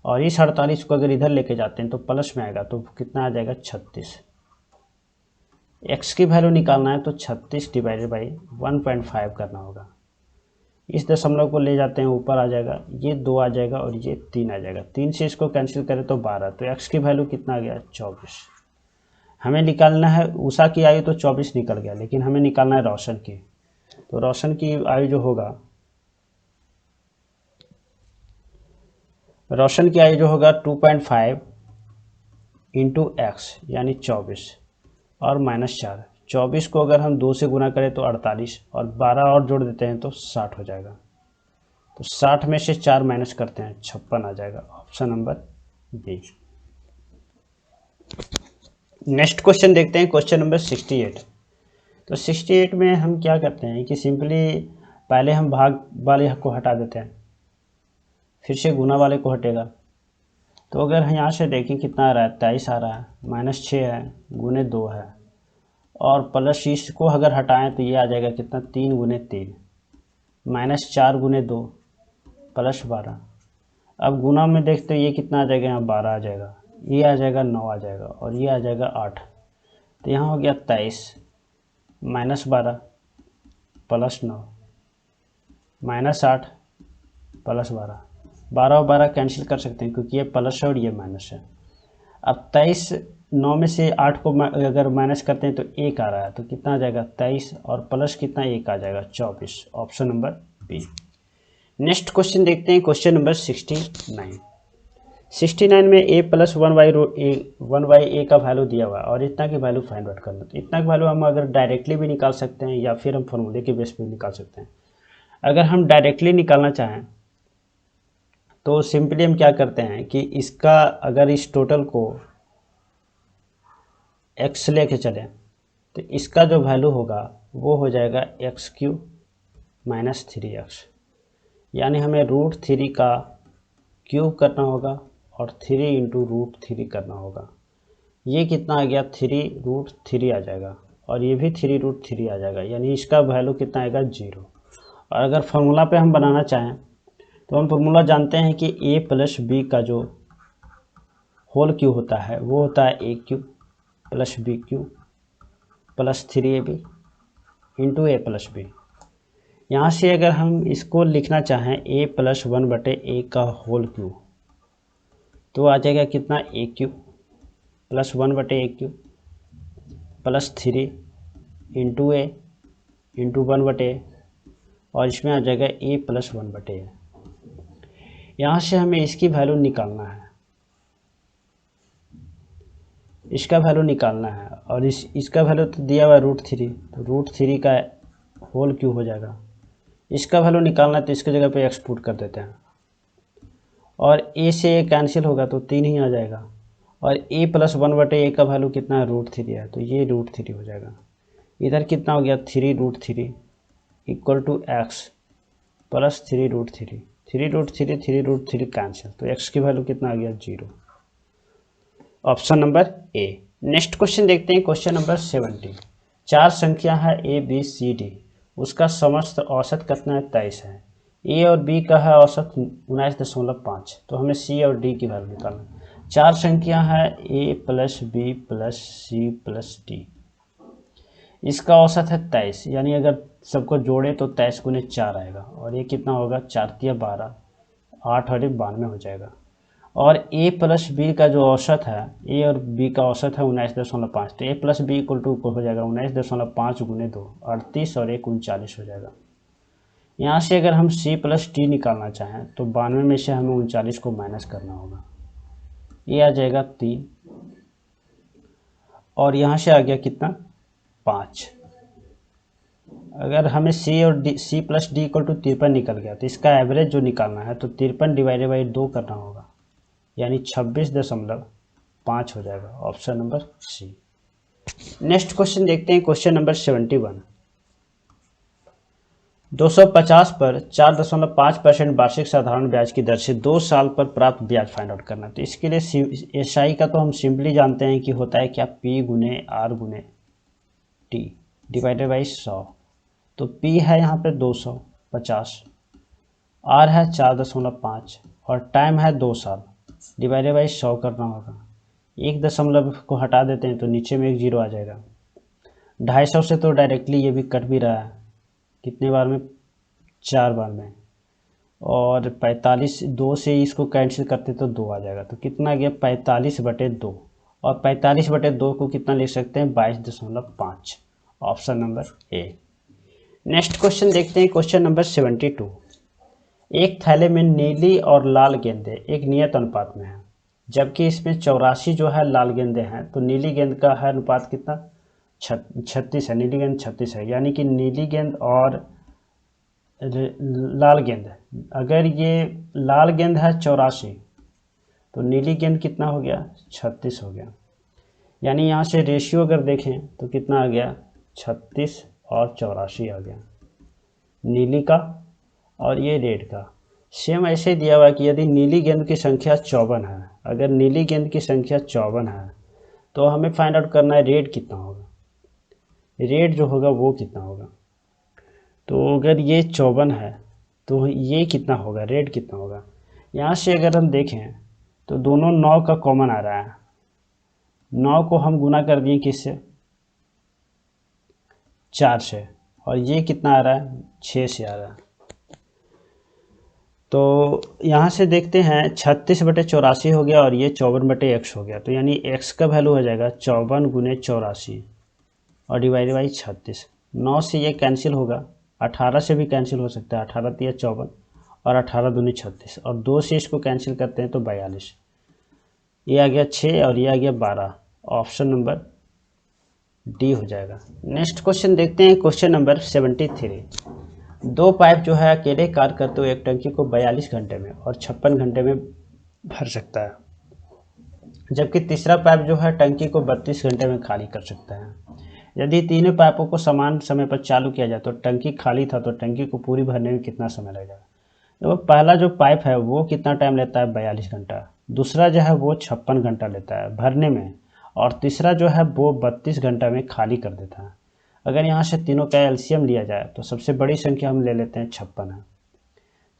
और इस 48 को अगर इधर लेके जाते हैं तो प्लस में आएगा तो कितना आ जाएगा, 36। x की वैल्यू निकालना है तो 36 डिवाइडेड बाई 1.5 करना होगा। इस दशमलव को ले जाते हैं ऊपर आ जाएगा, ये 2 आ जाएगा और ये 3 आ जाएगा। 3 से इसको कैंसिल करें तो 12, तो x की वैल्यू कितना आ गया 24। हमें निकालना है उषा की आयु, तो 24 निकल गया, लेकिन हमें निकालना है रोशन की। तो रोशन की आयु जो होगा, रोशन की आयु जो होगा 2.5 इंटू एक्स यानी 24 और -4। 24 को अगर हम 2 से गुना करें तो 48 और 12 और जोड़ देते हैं तो 60 हो जाएगा। तो 60 में से 4 माइनस करते हैं 56 आ जाएगा। Option number B. Next question देखते हैं, क्वेश्चन नंबर 68। तो 68 में हम क्या करते हैं कि सिंपली पहले हम भाग वाले को हटा देते हैं, फिर से गुना वाले को हटेगा। तो अगर हम यहाँ से देखें कितना आ रहा है 23 आ रहा है, -6 है, गुने 2 है और प्लस इसको अगर हटाएं तो ये आ जाएगा कितना 3 गुने 3, -4 गुने 2 प्लस 12। अब गुना में देखते हो ये कितना आ जाएगा, यहाँ 12 आ जाएगा, ये आ जाएगा 9 आ जाएगा और ये आ जाएगा 8। तो यहाँ हो गया 23 -12 प्लस 9 -8 प्लस 12। 12 और 12 कैंसिल कर सकते हैं क्योंकि ये प्लस है और ये माइनस है। अब 23 9 में से 8 को अगर माइनस करते हैं तो 1 आ रहा है, तो कितना आ जाएगा 23 और प्लस कितना 1 आ जाएगा 24। Option number B. Next question देखते हैं, क्वेश्चन नंबर 69। 69 में a प्लस 1/a का वैल्यू दिया हुआ है और इतना की वैल्यू फाइंड आउट करना। तो इतना की वैल्यू हम अगर डायरेक्टली भी निकाल सकते हैं या फिर हम फॉर्मूले के बेस पे भी निकाल सकते हैं। अगर हम डायरेक्टली निकालना चाहें तो सिंपली हम क्या करते हैं कि इसका अगर इस टोटल को x लेके चलें तो इसका जो वैल्यू होगा वो हो जाएगा x³ - 3x, यानी हमें √3 का क्यूब करना होगा और 3 इंटू √3 करना होगा। ये कितना आ गया 3√3 आ जाएगा और ये भी 3√3 आ जाएगा, यानी इसका वैल्यू कितना आएगा 0। और अगर फार्मूला पे हम बनाना चाहें तो हम फार्मूला जानते हैं कि a प्लस b का जो होल क्यूब होता है वो होता है a³ plus b³ plus 3ab into a plus b। यहाँ से अगर हम इसको लिखना चाहें a प्लस 1/a का होल क्यूब तो आ जाएगा कितना a³ plus 1/a³ plus 3 into a into 1/a और इसमें आ जाएगा a प्लस 1/a। यहाँ से हमें इसकी वैल्यू निकालना है, इसका वैल्यू निकालना है और इसका वैल्यू तो दिया हुआ है √3, तो √3 का होल क्यूब हो जाएगा। इसका वैल्यू निकालना है तो इसके जगह पे x पुट कर देते हैं और a से a कैंसिल होगा तो 3 ही आ जाएगा और a प्लस 1/a का वैल्यू कितना है √3 है, तो ये √3 हो जाएगा। इधर कितना हो गया 3√3 equal to x plus 3√3, 3√3 cancel, तो x की वैल्यू कितना आ गया 0। Option number A. Next question देखते हैं, क्वेश्चन नंबर 70। 4 संख्या है a b c d, उसका समस्त औसत कितना है 23 है। a और b का है औसत 19.5, तो हमें c और d की वैल्यू निकालना है। 4 संख्या है a plus b plus c plus d, इसका औसत है 23, यानी अगर सबको जोड़े तो 23 गुने 4 आएगा और ये कितना होगा 4 × 12 8 और 92 हो जाएगा। और a प्लस b का जो औसत है, a और b का औसत है 19.5, तो a plus b equal to हो जाएगा 19.5 गुने 2 38 और 1 39 हो जाएगा। यहाँ से अगर हम c प्लस d निकालना चाहें तो 92 में से हमें 39 को माइनस करना होगा, ये आ जाएगा 3 और यहाँ से आ गया कितना 5। अगर हमें c plus d equal to 53 निकल गया तो इसका एवरेज जो निकालना है तो 53 डिवाइडेड बाई 2 करना होगा, यानी 26.5 हो जाएगा। Option number C. Next question देखते हैं, क्वेश्चन नंबर 71। 250 पर 4.5% वार्षिक साधारण ब्याज की दर से 2 साल पर प्राप्त ब्याज फाइंड आउट करना। तो इसके लिए SI का तो हम सिंपली जानते हैं कि होता है क्या P गुने R गुने T डिवाइडेड बाई 100। तो P है यहाँ पे 250, R है 4.5 और टाइम है 2 साल, डिवाइडेड बाई 100 करना होगा। 1 दशमलव को हटा देते हैं तो नीचे में 1 0 आ जाएगा। 250 से तो डायरेक्टली ये भी कट भी रहा है, कितने बार में 4 बार में, और 45 2 से इसको कैंसिल करते तो 2 आ जाएगा। तो कितना आ गया 45/2, और 45/2 को कितना लिख सकते हैं 22.5। Option number A. Next question देखते हैं, क्वेश्चन नंबर 72। एक थैले में नीली और लाल गेंदें एक नियत अनुपात में हैं, जबकि इसमें 84 जो है लाल गेंदें हैं, तो नीली गेंद का है अनुपात कितना 36 है। नीली गेंद 36 है, यानी कि नीली गेंद और लाल गेंद, अगर ये लाल गेंद है 84 तो नीली गेंद कितना हो गया 36 हो गया। यानी यहाँ से रेशियो अगर देखें तो कितना आ गया 36 और 84 आ गया नीली का, और ये रेड का। सेम ऐसे दिया हुआ है कि यदि नीली गेंद की संख्या 54 है, अगर नीली गेंद की संख्या 54 है तो हमें फाइंड आउट करना है रेड कितना होगा, रेड जो होगा वो कितना होगा। तो अगर ये 54 है तो ये कितना होगा, रेड कितना होगा। यहाँ से अगर हम देखें तो दोनों 9 का कॉमन आ रहा है, 9 को हम गुना कर दिए किससे 4 से, और ये कितना आ रहा है 6 से आ रहा है। तो यहाँ से देखते हैं 36/84 हो गया और ये 54/x हो गया। तो यानी x का वैल्यू हो जाएगा 54 गुने 84 और डिवाइड बाई 36। 9 से ये कैंसिल होगा, 18 से भी कैंसिल हो सकता है, 18 तिया 54 और 18 दूनी 36, और 2 से इसको कैंसिल करते हैं तो 42। ये आ गया 6 और ये आ गया 12। ऑप्शन नंबर डी हो जाएगा। नेक्स्ट क्वेश्चन देखते हैं, क्वेश्चन नंबर 73। 2 पाइप जो है अकेले कार्य करते हुए एक टंकी को 42 घंटे में और 56 घंटे में भर सकता है, जबकि तीसरा पाइप जो है टंकी को 32 घंटे में खाली कर सकता है। यदि तीनों पाइपों को समान समय पर चालू किया जाए तो टंकी खाली था तो टंकी को पूरी भरने में कितना समय लगेगा। तो पहला जो पाइप है वो कितना टाइम लेता है 42 घंटा, दूसरा जो है वो 56 घंटा लेता है भरने में, और तीसरा जो है वो 32 घंटा में खाली कर देता है। अगर यहाँ से तीनों का एलसीएम लिया जाए तो सबसे बड़ी संख्या हम ले लेते हैं 56 है,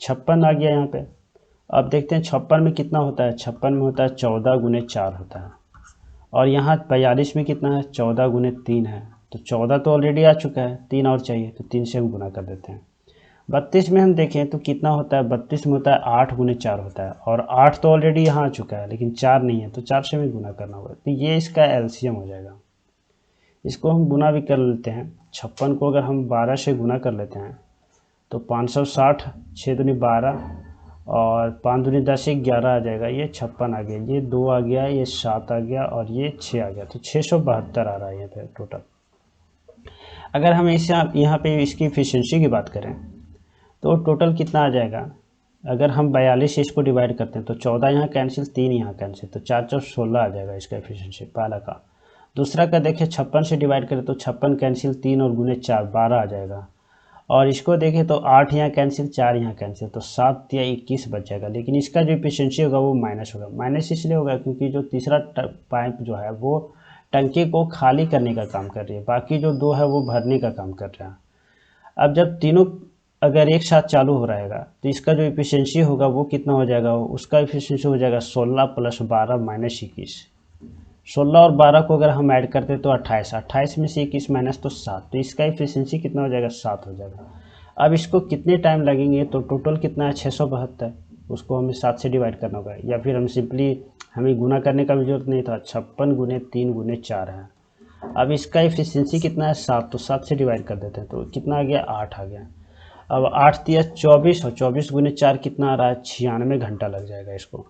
56 आ गया यहाँ पे। अब देखते हैं 56 में कितना होता है, 56 में होता है 14 गुने 4 होता है, और यहाँ 42 में कितना है 14 गुने 3 है, तो 14 तो ऑलरेडी आ चुका है, 3 और चाहिए तो 3 से हम गुना कर देते हैं। 32 में हम देखें तो कितना होता है, 32 में होता है 8 गुने 4 होता है, और 8 तो ऑलरेडी यहाँ आ चुका है लेकिन 4 नहीं है, तो 4 से भी गुना करना होगा। तो ये इसका एलसीएम हो जाएगा। इसको हम गुना भी कर लेते हैं, 56 को अगर हम 12 से गुना कर लेते हैं तो 560, 6 दूनी 12 और 5 दूनी 10, 11 आ जाएगा। ये 56 आ गया, ये 2 आ गया, ये 7 आ गया और ये 6 आ गया, तो 672 आ रहा है यहाँ पे टोटल। अगर हम इसे यहाँ पे इसकी एफिशिएंसी की बात करें तो टोटल कितना आ जाएगा, अगर हम 42 से इसको डिवाइड करते हैं तो 14 यहाँ कैंसिल, 3 यहाँ कैंसिल, तो 4 4 16 आ जाएगा इसका एफिशिएंसी पहला का। दूसरा का देखिए 56 से डिवाइड करें तो 56 कैंसिल, 3 और गुने 4 12 आ जाएगा, और इसको देखें तो 8 यहाँ कैंसिल, 4 यहाँ कैंसिल, तो 7 या 21 बच जाएगा। लेकिन इसका जो एफिशिएंसी होगा वो माइनस होगा। माइनस इसलिए होगा क्योंकि जो तीसरा पाइप जो है वो टंकी को खाली करने का काम कर रही है, बाकी जो 2 है वो भरने का काम कर रहा है। अब जब तीनों अगर एक साथ चालू हो रहेगा तो इसका जो एफिशिएंसी होगा वो कितना हो जाएगा, उसका एफिशिएंसी हो जाएगा 16 + 12 - 21। 16 और 12 को अगर हम ऐड करते तो 28, 28 में से 21 माइनस तो 7, तो इसका एफिशिएंसी कितना हो जाएगा 7 हो जाएगा। अब इसको कितने टाइम लगेंगे, तो टोटल कितना है 672, उसको हमें 7 से डिवाइड करना होगा, या फिर हम सिंपली हमें गुना करने का भी जरूरत नहीं था, 56 गुने 3 गुने 4 है। अब इसका एफिशिएंसी कितना है 7, तो 7 से डिवाइड कर देते हैं तो कितना आ गया 8 आ गया। अब 8 तिया 24 और 24 गुने 4 कितना आ रहा है 96 घंटा लग जाएगा इसको।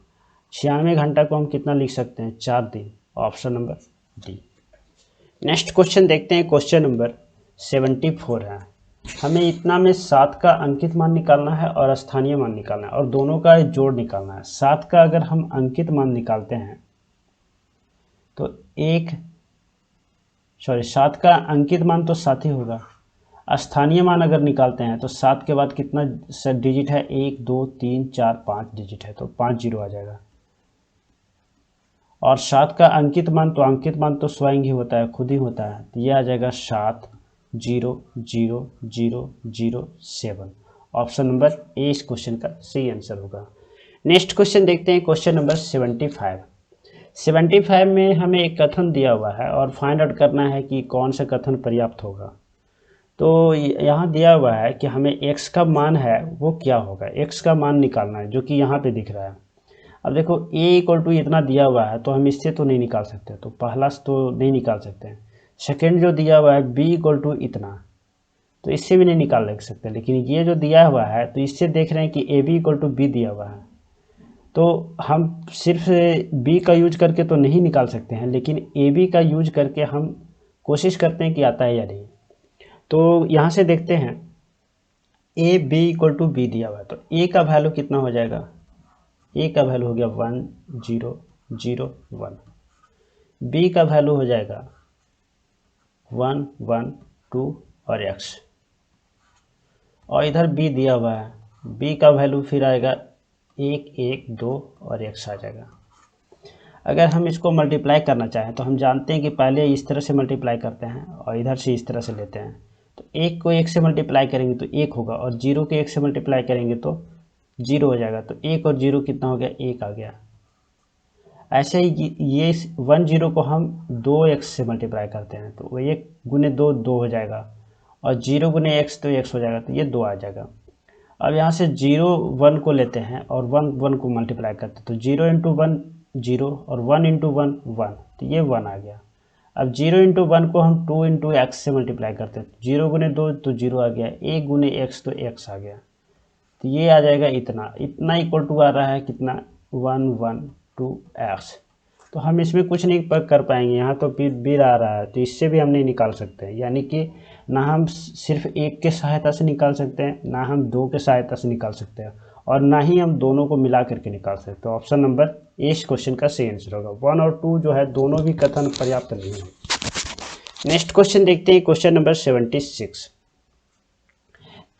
96 घंटा को हम कितना लिख सकते हैं 4 दिन। Option number D. Next question देखते हैं, क्वेश्चन नंबर 74 है। हमें इतना में 7 का अंकित मान निकालना है और स्थानीय मान निकालना है, और दोनों का जोड़ निकालना है। 7 का अगर हम अंकित मान निकालते हैं तो 7 का अंकित मान तो 7 ही होगा। स्थानीय मान अगर निकालते हैं तो 7 के बाद कितना डिजिट है, 1 2 3 4 5 डिजिट है, तो 5 जीरो आ जाएगा। और 7 का अंकित मान तो स्वयं ही होता है, खुद ही होता है, तो यह आ जाएगा 7 0 0 0 0 7। ऑप्शन नंबर ए इस क्वेश्चन का सही आंसर होगा। नेक्स्ट क्वेश्चन देखते हैं, क्वेश्चन नंबर 75। 75 में हमें एक कथन दिया हुआ है और फाइंड आउट करना है कि कौन सा कथन पर्याप्त होगा। तो यहाँ दिया हुआ है कि हमें x का मान है वो क्या होगा, x का मान निकालना है जो कि यहाँ पे दिख रहा है। अब देखो a इक्वल टू इतना दिया हुआ है तो हम इससे तो नहीं निकाल सकते, तो पहला तो नहीं निकाल सकते हैं। सेकेंड जो दिया हुआ है b इक्वल टू इतना, तो इससे भी नहीं निकाल सकते। लेकिन ये जो दिया हुआ है तो इससे देख रहे हैं कि A B equal to B दिया हुआ है, तो हम सिर्फ बी का यूज करके तो नहीं निकाल सकते हैं, लेकिन ए बी का यूज करके हम कोशिश करते हैं कि आता है या नहीं। तो यहाँ से देखते हैं A B equal to B दिया हुआ है, तो ए का वैल्यू कितना हो जाएगा, ए का वैल्यू हो गया 1 0 0 1, बी का वैल्यू हो जाएगा 1 1 2 और x, और इधर b दिया हुआ है, b का वैल्यू फिर आएगा 1 1 2 और x आ जाएगा। अगर हम इसको मल्टीप्लाई करना चाहें तो हम जानते हैं कि पहले इस तरह से मल्टीप्लाई करते हैं और इधर से इस तरह से लेते हैं। तो 1 को 1 से मल्टीप्लाई करेंगे तो 1 होगा, और 0 को 1 से मल्टीप्लाई करेंगे तो 0 हो जाएगा। तो 1 और 0 कितना हो गया, 1 आ गया। ऐसे ही ये 1 0 को हम 2x से मल्टीप्लाई करते हैं तो 1 गुने 2 2 हो जाएगा, और 0 गुने x तो x हो जाएगा, तो ये 2 आ जाएगा। अब यहाँ से 0 1 को लेते हैं और 1 1 को मल्टीप्लाई करते हैं, तो 0 इंटू 1 0 और 1 इंटू 1 1, तो ये 1 आ गया। अब 0 इंटू 1 को हम 2 इंटू एक्स से मल्टीप्लाई करते हैं, 0 गुने 2 तो 0 आ गया, 1 गुने x तो x आ गया, तो ये आ जाएगा इतना। इतना इक्वल टू आ रहा है कितना, 1 1 2 x। तो हम इसमें कुछ नहीं कर पाएंगे, यहाँ तो बिर आ रहा है, तो इससे भी हम नहीं निकाल सकते हैं। यानी कि ना हम सिर्फ एक के सहायता से निकाल सकते हैं, ना हम दो के सहायता से निकाल सकते हैं, और ना ही हम दोनों को मिला करके निकाल सकते हैं। ऑप्शन नंबर ए इस क्वेश्चन का सही आंसर होगा। 1 और 2 जो है दोनों भी कथन पर्याप्त नहीं है। नेक्स्ट क्वेश्चन देखते हैं, क्वेश्चन नंबर 76।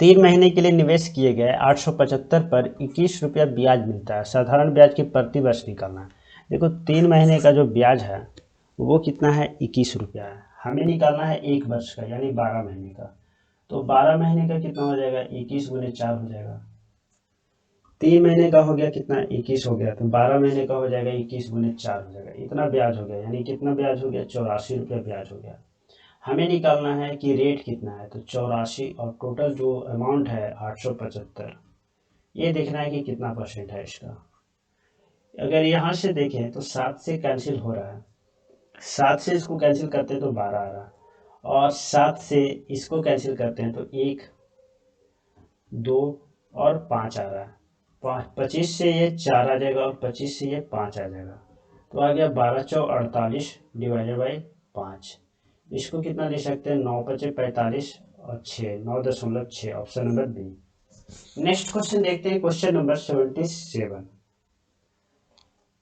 3 महीने के लिए निवेश किए गए 875 पर 21 रुपया ब्याज मिलता है, साधारण ब्याज की प्रति वर्ष निकालना है। देखो 3 महीने का जो ब्याज है वो कितना है, 21 रुपया है। हमें निकालना है 1 वर्ष का यानी 12 महीने का, तो 12 महीने का कितना हो जाएगा, 21 गुने 4 हो जाएगा। 3 महीने का हो गया कितना, 21 हो गया, तो 12 महीने का हो जाएगा 21 गुने 4 हो जाएगा। इतना ब्याज हो गया, यानी कितना ब्याज हो गया, 84 रुपया ब्याज हो गया। हमें निकालना है कि रेट कितना है, तो 84 और टोटल जो अमाउंट है 875, ये देखना है कि कितना परसेंट है इसका। अगर यहाँ से देखें तो 7 से कैंसिल हो रहा है, 7 से इसको कैंसिल करते हैं तो 12 आ रहा है, और 7 से इसको कैंसिल करते हैं तो 1 2 और 5 आ रहा है। 25 से ये 4 आ जाएगा और 25 से ये 5 आ जाएगा, तो आ गया 12 चौक 48 डिवाइडेड बाई 5। इसको कितना ले सकते हैं, 9 5 45 और 6 9.6, option number B. Next question देखते हैं, क्वेश्चन नंबर 77।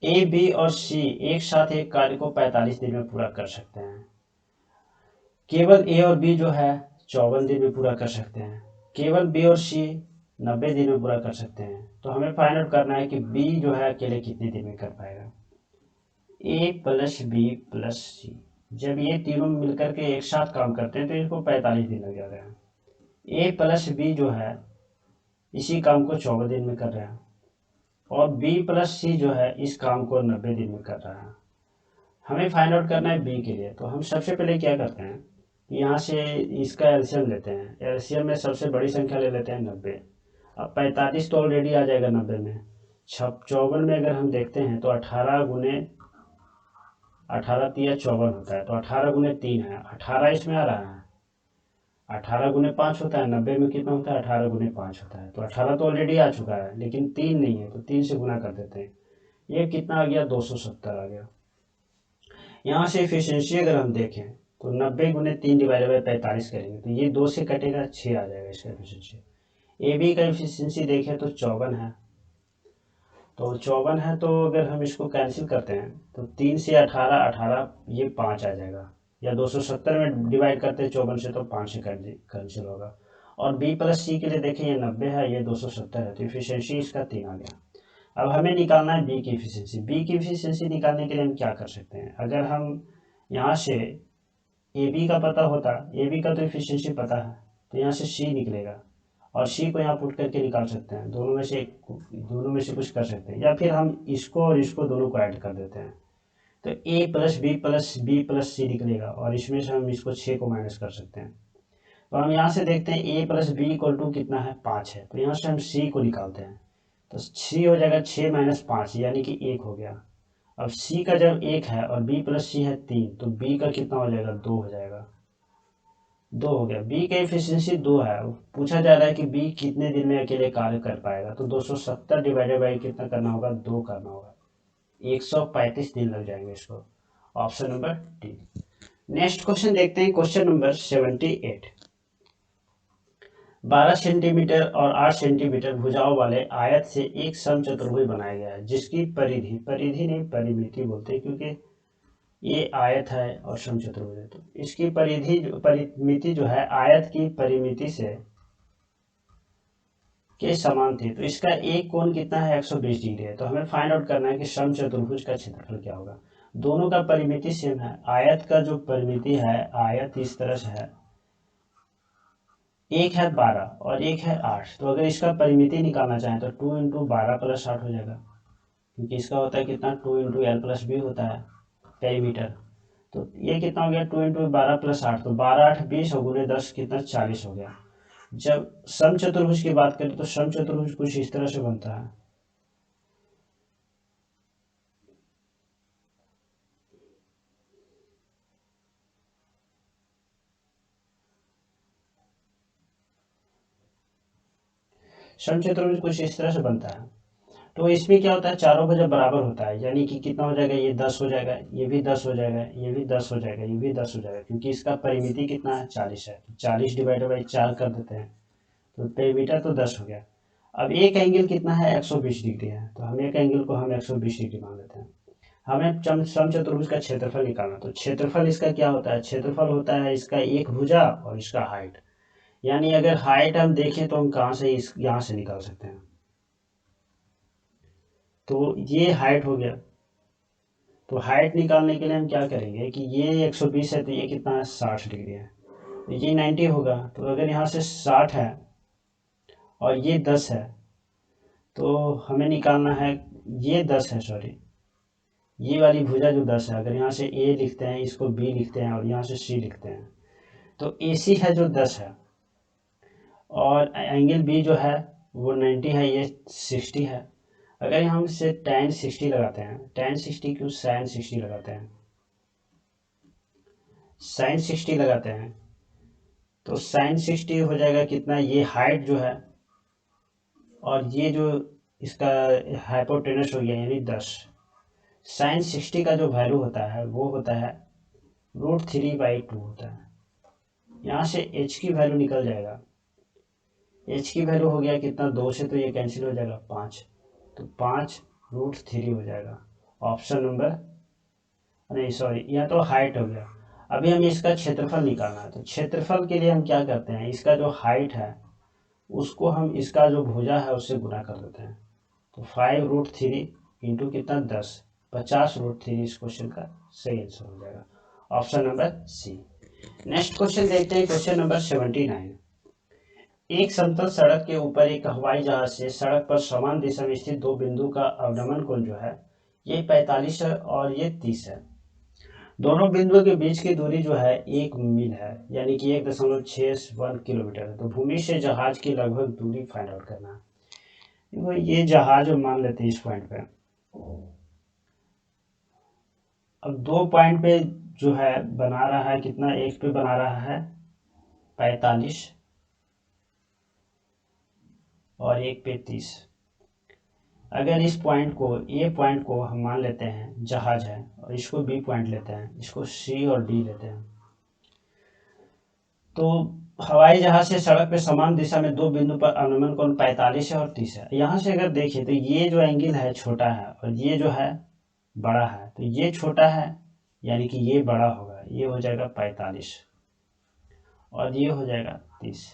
ए बी और सी एक साथ एक कार्य को 45 दिन में पूरा कर सकते हैं। केवल ए और बी जो है 54 दिन में पूरा कर सकते हैं, केवल बी और सी 90 दिन में पूरा कर सकते हैं। तो हमें फाइंड आउट करना है कि बी जो है अकेले कितने दिन में कर पाएगा। ए प्लस बी प्लस सी, जब ये तीनों मिलकर के एक साथ काम करते हैं तो इनको 45 दिन लग जाते हैं। ए प्लस बी जो है इसी काम को 14 दिन में कर रहे हैं, और बी प्लस सी जो है इस काम को 90 दिन में कर रहा है। हमें फाइंड आउट करना है बी के लिए, तो हम सबसे पहले क्या करते हैं, यहाँ से इसका एलसीएम लेते हैं। एलसीएम में सबसे बड़ी संख्या ले लेते हैं 90। अब 45 तो ऑलरेडी आ जाएगा 90 में, 54 में अगर हम देखते हैं तो 18 गुने 18 तिया 54 होता है, तो 18 गुने 3 है, 18 इसमें आ रहा है, 18 गुने 5 होता है, 90 में कितना होता है, 18 गुने 5 होता है। तो 18 तो ऑलरेडी आ चुका है, लेकिन 3 नहीं है, तो 3 से गुना कर देते हैं। ये कितना आ गया, 270 आ गया। यहाँ से एफिशिएंसी अगर हम देखें तो 90 गुने 3 डिवाइडेड बाई 45 करेंगे तो ये 2 से कटेगा, 6 आ जाएगा इसका एफिशिएंसी। ए बी का एफिशिएंसी देखें तो 54 है, तो 54 है, तो अगर हम इसको कैंसिल करते हैं तो 3 से 18 18 ये 5 आ जाएगा, या 270 में डिवाइड करते हैं 54 से तो 5 से कैंसिल होगा। और बी प्लस सी के लिए देखें ये 90 है, ये 270 है, तो एफिशिएंसी इसका 3 आ गया। अब हमें निकालना है बी की एफिशिएंसी। बी की एफिशिएंसी निकालने के लिए हम क्या कर सकते हैं, अगर हम यहाँ से ए बी का पता होता, ए बी का तो एफिशिएंसी पता है, तो यहाँ से सी निकलेगा, और सी को यहाँ पुट करके निकाल सकते हैं। दोनों में से कुछ कर सकते हैं, या फिर हम इसको और इसको दोनों को ऐड कर देते हैं, तो ए प्लस बी प्लस सी निकलेगा, और इसमें से हम इसको 6 को माइनस कर सकते हैं। तो हम यहाँ से देखते हैं a plus B equal to कितना है 5 है, तो यहाँ से हम c को निकालते हैं। तो c हो जाएगा 6 माइनस 5 यानी कि 1 हो गया। अब c का जब 1 है और b प्लस c है 3, तो b का कितना हो जाएगा 2 हो जाएगा। 2 हो गया। b का एफिशिएंसी 2 है। पूछा जा रहा है कि b कितने दिन में अकेले कार्य कर पाएगा, तो 270 डिवाइडेड बाई कितना करना होगा 2 करना होगा। 135 दिन लग जाएंगे इसको। Option number D. Next question देखते हैं, क्वेश्चन नंबर 78। 12 सेंटीमीटर और 8 सेंटीमीटर भुजाओं वाले आयत से एक समचतुर्भुज बनाया गया है, जिसकी परिधि, परिधि नहीं परिमिति बोलते हैं, क्योंकि ये आयत है और समचतुर्भुज है, तो इसकी परिमिति जो है आयत की परिमिति से के समान थी। तो इसका एक कोण कितना है 120 डिग्री है। तो हमें फाइंड आउट करना है कि समचतुर्भुज का क्षेत्रफल क्या होगा। दोनों का परिमिति सेम है। आयत का जो परिमिति है, आयत इस तरह से है, एक है 12 और एक है 8। तो अगर इसका परिमिति निकालना चाहें तो 2 इंटू 12 प्लस 8 हो जाएगा, क्योंकि इसका होता है कितना 2 इंटू एल प्लस बी होता है पेरीमीटर। तो ये कितना हो गया 2 इंटू 12 प्लस 8, तो 12 8 20 और गुने 10 कितना 40 हो गया। जब समचतुर्भुज की बात करें तो समचतुर्भुज कुछ इस तरह से बनता है। समचतुर्भुज कुछ इस तरह से बनता है। तो इसमें क्या होता है, चारों का जब बराबर होता है, यानी कि कितना हो जाएगा, ये 10 हो जाएगा, ये भी 10 हो जाएगा, ये भी 10 हो जाएगा, ये भी 10 हो जाएगा, क्योंकि इसका परिमिति कितना है 40 है। तो 40 डिवाइडेड बाई 4 कर देते हैं, तो पेरीमीटर तो 10 हो गया। अब एक एंगल कितना है 120 डिग्री है, तो हम एक एंगल को हम 120 डिग्री मान लेते हैं। हमें समचतुर्भुज का क्षेत्रफल निकालना, तो क्षेत्रफल इसका क्या होता है, क्षेत्रफल होता है इसका एक भुजा और इसका हाइट। यानी अगर हाइट हम देखें तो हम कहाँ से यहाँ से निकाल सकते हैं। तो ये हाइट हो गया। तो हाइट निकालने के लिए हम क्या करेंगे कि ये 120 है, तो ये कितना है 60 डिग्री है, तो ये 90 होगा। तो अगर यहाँ से 60 है और ये 10 है, तो हमें निकालना है, ये 10 है, सॉरी ये वाली भुजा जो 10 है, अगर यहाँ से ए लिखते हैं, इसको बी लिखते हैं और यहाँ से सी लिखते हैं, तो ए सी है जो 10 है, और एंगल बी जो है वो 90 है, ये 60 है। अगर हम इसे tan 60 लगाते हैं, tan 60 क्यों sin 60 लगाते हैं, sin 60 लगाते हैं, तो sin 60 हो जाएगा कितना, ये हाइट जो है और ये जो इसका हाइपोटेनस हो गया यानी 10। sin 60 का जो वैल्यू होता है वो होता है √3/2 होता है। यहाँ से h की वैल्यू निकल जाएगा, h की वैल्यू हो गया कितना 2 से, तो ये कैंसिल हो जाएगा 5, तो 5√3 हो जाएगा। ऑप्शन नंबर, नहीं सॉरी, यह तो हाइट हो गया। अभी हमें इसका क्षेत्रफल निकालना है, तो क्षेत्रफल के लिए हम क्या करते हैं, इसका जो हाइट है उसको हम इसका जो भुजा है उससे गुना कर देते हैं। तो 5√3 इंटू कितना 10, 50√3 इस क्वेश्चन का सही आंसर हो जाएगा। Option number C. Next question देखते हैं, क्वेश्चन नंबर 79। एक समतल सड़क के ऊपर एक हवाई जहाज से सड़क पर समान दिशा में स्थित दो बिंदु का अवनमन कोण जो है ये 45 है और ये 30 है। दोनों बिंदुओं के बीच की दूरी जो है 1 मील है, यानी कि 1.61 किलोमीटर है। तो भूमि से जहाज की लगभग दूरी फाइंड आउट करना है। देखो ये जहाज मान लेते हैं इस पॉइंट पे। अब दो पॉइंट पे जो है बना रहा है कितना, एक पे बना रहा है 45 और एक पे 30। अगर इस पॉइंट को, ए पॉइंट को हम मान लेते हैं जहाज है और इसको बी पॉइंट लेते हैं, इसको सी और डी लेते हैं, तो हवाई जहाज से सड़क पे समान दिशा में दो बिंदु पर अनुमान कोण 45 है और 30 है। यहाँ से अगर देखिए तो ये जो एंगल है छोटा है और ये जो है बड़ा है, तो ये छोटा है यानी कि ये बड़ा होगा, ये हो जाएगा 45 और ये हो जाएगा 30।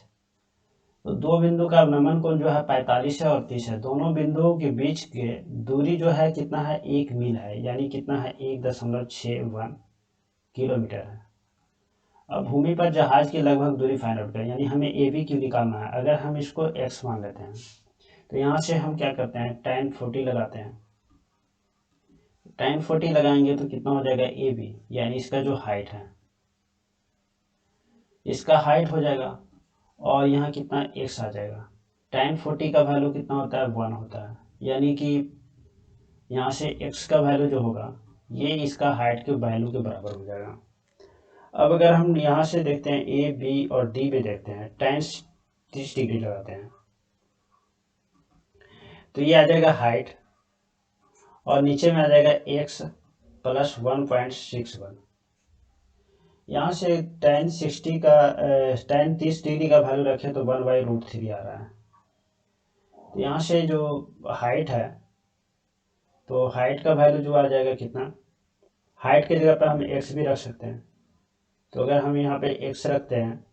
तो दो बिंदु का अवनमन कोण जो है 45 है और 30 है। दोनों बिंदुओं के बीच के दूरी जो है कितना है 1 मील है, यानी कितना है 1.61 किलोमीटर है। अब भूमि पर जहाज की लगभग दूरी फाइंड आउट करें, यानी हमें ए बी क्यू निकालना है। अगर हम इसको x मान लेते हैं तो यहाँ से हम क्या करते हैं tan 40 लगाते हैं। tan 40 लगाएंगे तो कितना हो जाएगा ए बी, यानी इसका जो हाइट है इसका हाइट हो जाएगा और यहाँ कितना x आ जाएगा। tan 40 का वैल्यू कितना होता है 1 होता है, यानी कि यहाँ से x का वैल्यू जो होगा ये इसका हाइट के वैल्यू के बराबर हो जाएगा। अब अगर हम यहाँ से देखते हैं ए बी और डी पे देखते हैं tan 30 डिग्री लगाते हैं तो ये आ जाएगा हाइट और नीचे में आ जाएगा x प्लस 1.61। यहाँ से tan 60 का tan 30 डिग्री का वैल्यू रखें तो 1/√3 आ रहा है। तो यहाँ से जो हाइट है तो हाइट का वैल्यू जो आ जाएगा कितना, हाइट की जगह पर हम x भी रख सकते हैं। तो अगर हम यहाँ पे x रखते हैं,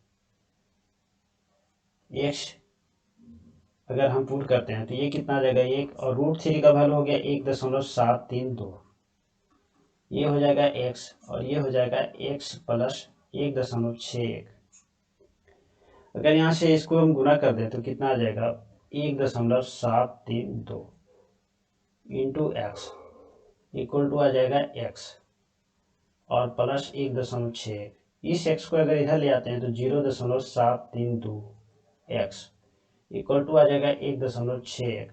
x अगर हम पुट करते हैं तो ये कितना आ जाएगा 1 और √3 का वैल्यू हो गया 1.732। ये हो जाएगा x और ये हो जाएगा x प्लस 1.61। अगर यहाँ से इसको हम गुना कर दें तो कितना आ जाएगा 1.732 इंटू एक्स इक्वल टू आ जाएगा x और प्लस 1.61। इस x को अगर इधर ले आते हैं तो 0.732 x इक्वल टू आ जाएगा 1.61।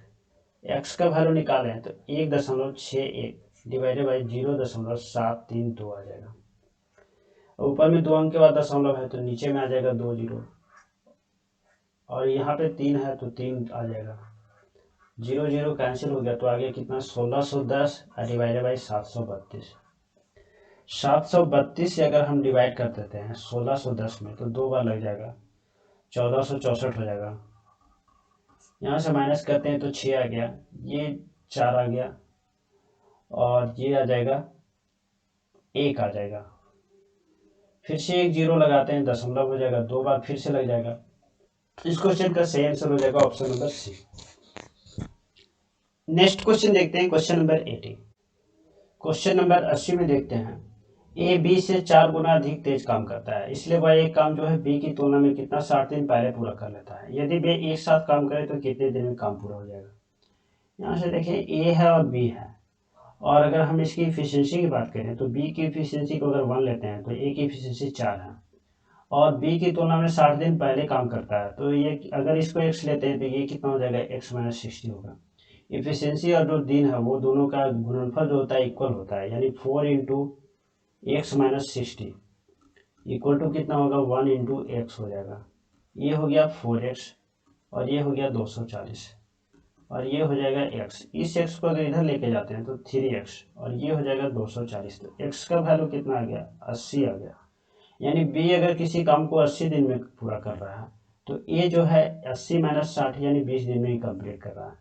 x का वैल्यू निकालें तो 1.61 डिवाइडेड बाई 0.732 आ जाएगा। ऊपर में 2 अंक के बाद दशमलव है तो नीचे में आ जाएगा 2 जीरो और यहाँ पे 3 है तो 3 आ जाएगा। 0 0 कैंसिल हो गया तो आ गया कितना 1610 डिवाइडेड बाई 732। 732 से अगर हम डिवाइड कर देते हैं 1610 में तो 2 बार लग जाएगा 1464 हो जाएगा। यहाँ से माइनस करते हैं तो 6 आ गया, ये 4 आ गया और ये आ जाएगा 1 आ जाएगा। फिर से 1 0 लगाते हैं दशमलव हो जाएगा, 2 बार फिर से लग जाएगा। इस क्वेश्चन का सही आंसर हो जाएगा option number C. Next question देखते हैं क्वेश्चन नंबर 80। क्वेश्चन नंबर 80 में देखते हैं ए बी से 4 गुना अधिक तेज काम करता है, इसलिए वह एक काम जो है बी की तुलना में कितना 60 दिन पहले पूरा कर लेता है। यदि वे एक साथ काम करें तो कितने दिन में काम पूरा हो जाएगा। यहाँ से देखिए ए है और बी है और अगर हम इसकी इफिशियंसी की बात करें तो बी की इफिशियंसी को अगर 1 लेते हैं तो ए की इफिशियंसी 4 है और बी की तुलना में 60 दिन पहले काम करता है। तो ये अगर इसको x लेते हैं तो ये कितना हो जाएगा x माइनस 60 होगा। इफिशियंसी और जो दिन है वो दोनों का गुणनफल जो होता है इक्वल होता है, यानी 4 into X minus 60 equal to कितना होगा 1 इंटू एक्स हो जाएगा। ये हो गया 4x और ये हो गया 240 और ये हो जाएगा x। इस x को अगर इधर लेके जाते हैं तो 3x और ये हो जाएगा 240। तो x का वैल्यू कितना आ गया 80 आ गया। यानी b अगर किसी काम को 80 दिन में पूरा कर रहा है तो a जो है 80 माइनस 60 यानी 20 दिन में ही कंप्लीट कर रहा है।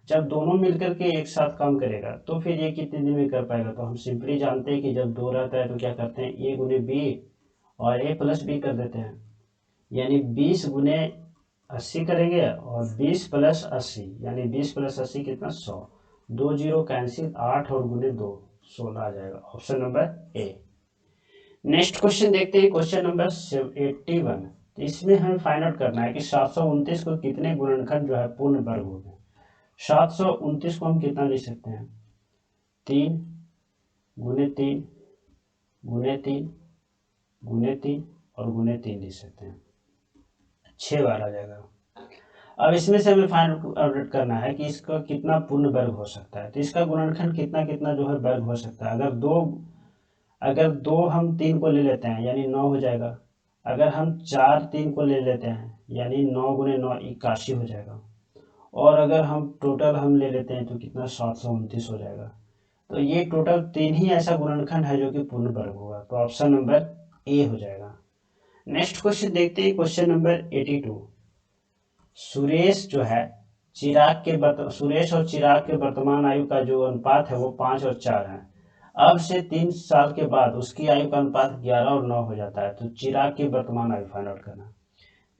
जब दोनों मिलकर के एक साथ काम करेगा तो फिर ये कितने दिन में कर पाएगा। तो हम सिंपली जानते हैं कि जब 2 रहता है तो क्या करते हैं a गुने b और a प्लस b कर देते हैं, यानी 20 गुने 80 करेंगे और 20 प्लस 80 यानी 20 प्लस 80 कितना 100। 2 जीरो कैंसिल, 8 और गुने 2 16 आ जाएगा। Option number A. Next question देखते हैं क्वेश्चन नंबर 81। तो इसमें हमें फाइंड आउट करना है कि 729 को कितने गुणनखंड जो है पूर्ण वर्ग हो गए। 729 को हम कितना लिख सकते हैं 3 गुने 3 गुने 3 गुने 3 और गुने 3 लिख सकते हैं, 6 बार आ जाएगा। अब इसमें से हमें फाइंड आउट करना है कि इसका कितना पूर्ण वर्ग हो सकता है। तो इसका गुणनखंड कितना कितना जो है वर्ग हो सकता है। अगर दो हम 3 को ले लेते हैं यानी 9 हो जाएगा। अगर हम 4 3 को ले लेते हैं यानी 9 गुने 9 81 हो जाएगा। और अगर हम टोटल हम ले लेते हैं तो कितना 729 हो जाएगा। तो ये टोटल 3 ही ऐसा गुणनखंड है जो कि पूर्ण वर्ग होगा। तो ऑप्शन नंबर ए हो जाएगा। नेक्स्ट क्वेश्चन देखते हैं क्वेश्चन नंबर 82। सुरेश और चिराग के वर्तमान आयु का जो अनुपात है वो 5 और 4 है। अब से 3 साल के बाद उसकी आयु का अनुपात 11 और 9 हो जाता है। तो चिराग की वर्तमान आयु फाइंड आउट करना।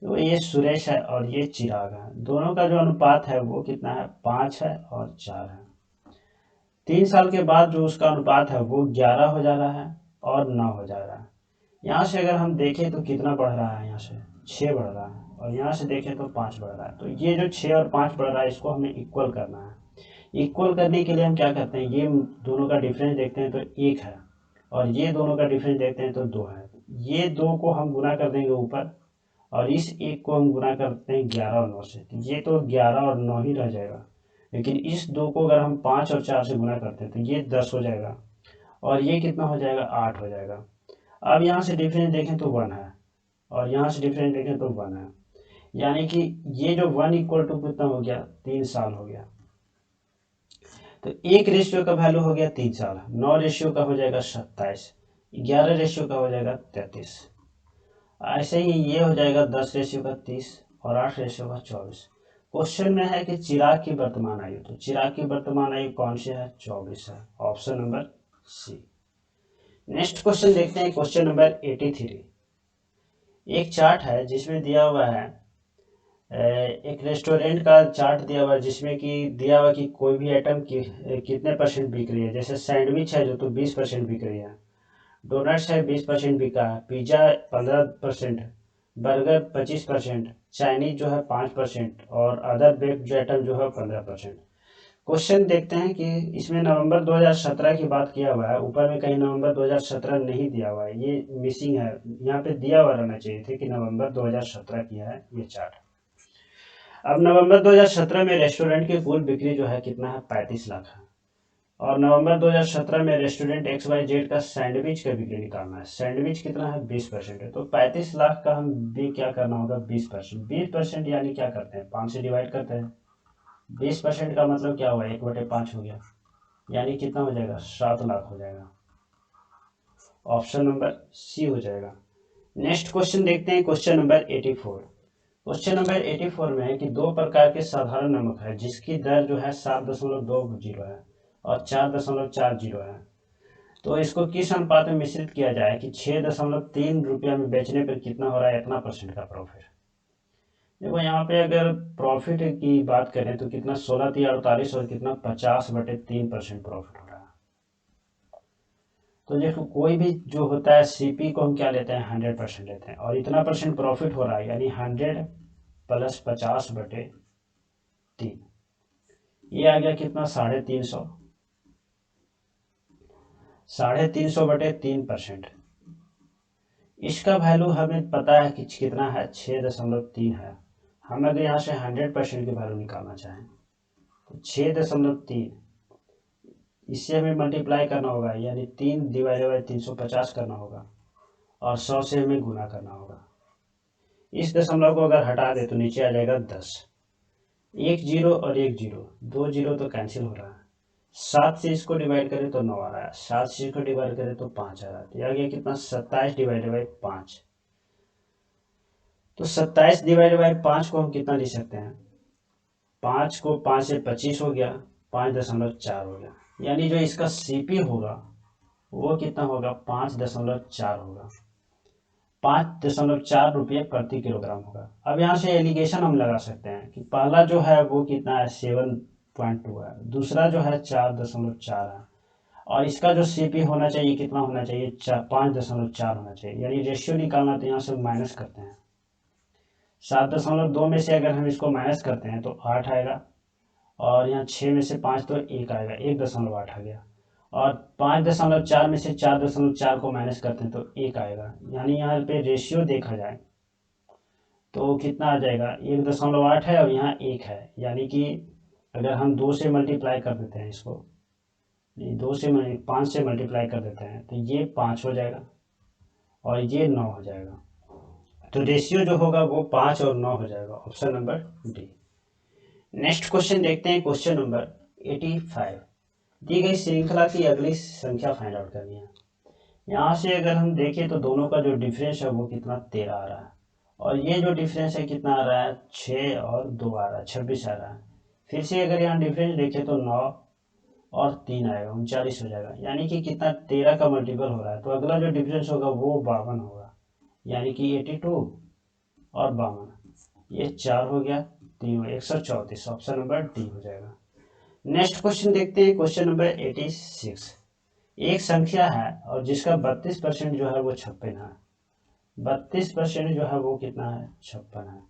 तो ये सुरेश है और ये चिराग है, दोनों का जो अनुपात है वो कितना है 5 है और 4 है। 3 साल के बाद जो उसका अनुपात है वो 11 हो जा रहा है और 9 हो जा रहा है। यहाँ से अगर हम देखें तो कितना बढ़ रहा है, यहाँ से 6 बढ़ रहा है और यहाँ से देखें तो 5 बढ़ रहा है। तो ये जो 6 और 5 बढ़ रहा है इसको हमें इक्वल करना है। इक्वल करने के लिए हम क्या करते हैं, ये दोनों का डिफरेंस देखते हैं तो 1 है और ये दोनों का डिफरेंस देखते हैं तो 2 है। ये 2 को हम गुना कर देंगे ऊपर, और इस 1 को हम गुना करते हैं 11 और 9 से, तो ये तो 11 और 9 ही रह जाएगा। लेकिन इस 2 को अगर हम 5 और 4 से गुना करते हैं तो ये 10 हो जाएगा, और ये कितना हो जाएगा, 8 हो जाएगा। अब यहाँ से डिफरेंस देखें तो 1 है, और यहाँ से डिफरेंस देखें तो 1 है, यानी कि ये जो 1 इक्वल टू कितना हो गया, 3 साल हो गया। तो 1 रेशियो का वैल्यू हो गया 3 साल, 9 रेशियो का हो जाएगा 27, 11 रेशियो का हो जाएगा 33, ऐसे ही ये हो जाएगा 10 रेशियो का 30, और 8 रेशियो का 24। क्वेश्चन में है कि चिराग की वर्तमान आयु, तो चिराग की वर्तमान आयु कौन सी है, 24 है, option number C. Next question देखते हैं, क्वेश्चन नंबर 83। एक चार्ट है जिसमें दिया हुआ है एक रेस्टोरेंट का चार्ट दिया हुआ है, जिसमें कि दिया हुआ कि कोई भी आइटम कितने परसेंट बिक रही है। जैसे सैंडविच है जो तो 20% बिक रही है, डोनट्स है 20% बिका है, पिज्जा 15%, बर्गर 25%, चाइनीज जो है 5%, और अदर बेक्ड जो आइटम जो है 15%। क्वेश्चन देखते हैं कि इसमें नवंबर 2017 की बात किया हुआ है, ऊपर में कहीं नवंबर 2017 नहीं दिया हुआ है, ये मिसिंग है, यहाँ पे दिया हुआ रहना चाहिए थे कि नवंबर 2017 किया है ये चार्ट। अब नवंबर 2017 में रेस्टोरेंट की कुल बिक्री जो है कितना है, 35 लाख है, और नवंबर 2017 में रेस्टोरेंट XYZ का सैंडविच का बिक्री निकालना है। सैंडविच कितना है, 20% है, तो 35 लाख का हम भी क्या करना होगा, 20%। 20% यानी क्या करते हैं, 5 से डिवाइड करते हैं। 20% का मतलब क्या हुआ, 1/5 हो गया, यानी कितना हो जाएगा, 7 लाख हो जाएगा, ऑप्शन नंबर सी हो जाएगा। नेक्स्ट क्वेश्चन देखते हैं, क्वेश्चन नंबर 84। क्वेश्चन नंबर 84 में है कि 2 प्रकार के साधारण नमक है जिसकी दर जो है 7.20 है और 4.40 है, तो इसको किस अनुपात में मिश्रित किया जाए कि 6.3 रुपया में बेचने पर कितना हो रहा है, इतना परसेंट का प्रॉफिट। देखो यहाँ पे अगर प्रॉफिट की बात करें तो कितना, 16×48 और कितना 50/3% प्रॉफिट हो रहा है। तो देखो कोई भी जो होता है सीपी को हम क्या लेते हैं, 100% लेते हैं, और इतना परसेंट प्रॉफिट हो रहा है, यानी 100 + 50/3, ये आ गया कितना, 350, 350/3%। इसका वैल्यू हमें पता है कि कितना है, 6.3 है। हम अगर यहाँ से 100% की वैल्यू निकालना चाहें तो 6.3, इससे हमें मल्टीप्लाई करना होगा, यानी 3/350 करना होगा, और 100 से हमें गुना करना होगा। इस दशमलव को अगर हटा दे तो नीचे आ जाएगा 10, 1 0 और 1 0, 2 0 तो कैंसिल हो रहा है। 7 से इसको डिवाइड करें तो 9 आ रहा है, 7 से इसको डिवाइड करें तो 5 आ रहा है, तो आ गया कितना, 27/5। तो 27/5 को हम कितना लिख सकते हैं, 5 को 5 से 25 हो गया, 5.4 हो गया, यानी जो इसका सीपी होगा वो कितना होगा, 5.4 होगा, 5.4 रुपये प्रति किलोग्राम होगा। अब यहाँ से एलिगेशन हम लगा सकते हैं कि पहला जो है वो कितना है, 7.2 है, दूसरा जो है 4.4 है, और इसका जो सीपी होना चाहिए कितना होना चाहिए, 5.4 होना चाहिए, यानी रेशियो निकालना, तो यहाँ से माइनस करते हैं। 7.2 में से अगर हम इसको माइनस करते हैं तो 8 आएगा, और यहाँ 6 में से 5 तो 1 आएगा, 1.8 आ गया, और 5.4 में से 4.4 को माइनस करते हैं तो 1 आएगा, यानी यहाँ पे रेशियो देखा जाए तो कितना आ जाएगा, 1.8 है और यहाँ 1 है, यानी कि अगर हम 2 से मल्टीप्लाई कर देते हैं इसको, 5 से मल्टीप्लाई कर देते हैं तो ये 5 हो जाएगा और ये 9 हो जाएगा, तो रेशियो जो होगा वो 5 और 9 हो जाएगा, option number D. Next question देखते हैं, क्वेश्चन नंबर 85। दी गई श्रृंखला की अगली संख्या फाइंड आउट करनी है। यहाँ से अगर हम देखें तो दोनों का जो डिफरेंस है वो कितना, 13 आ रहा है, और ये जो डिफरेंस है कितना आ रहा है, 6 और 2 आ रहा है, 26 आ रहा है। फिर से अगर यहाँ डिफरेंस देखें तो 9 और 3 आएगा, 39 हो जाएगा, यानी कि कितना, 13 का मल्टीपल हो रहा है, तो अगला जो डिफरेंस होगा वो 52 होगा, यानी कि 82 और 52, ये 4 हो गया, 3 134, ऑप्शन नंबर डी हो जाएगा। नेक्स्ट क्वेश्चन देखते हैं, क्वेश्चन नंबर 86। एक संख्या है और जिसका 32% जो है वो 56 है, 32% जो है वो कितना है, 56 है।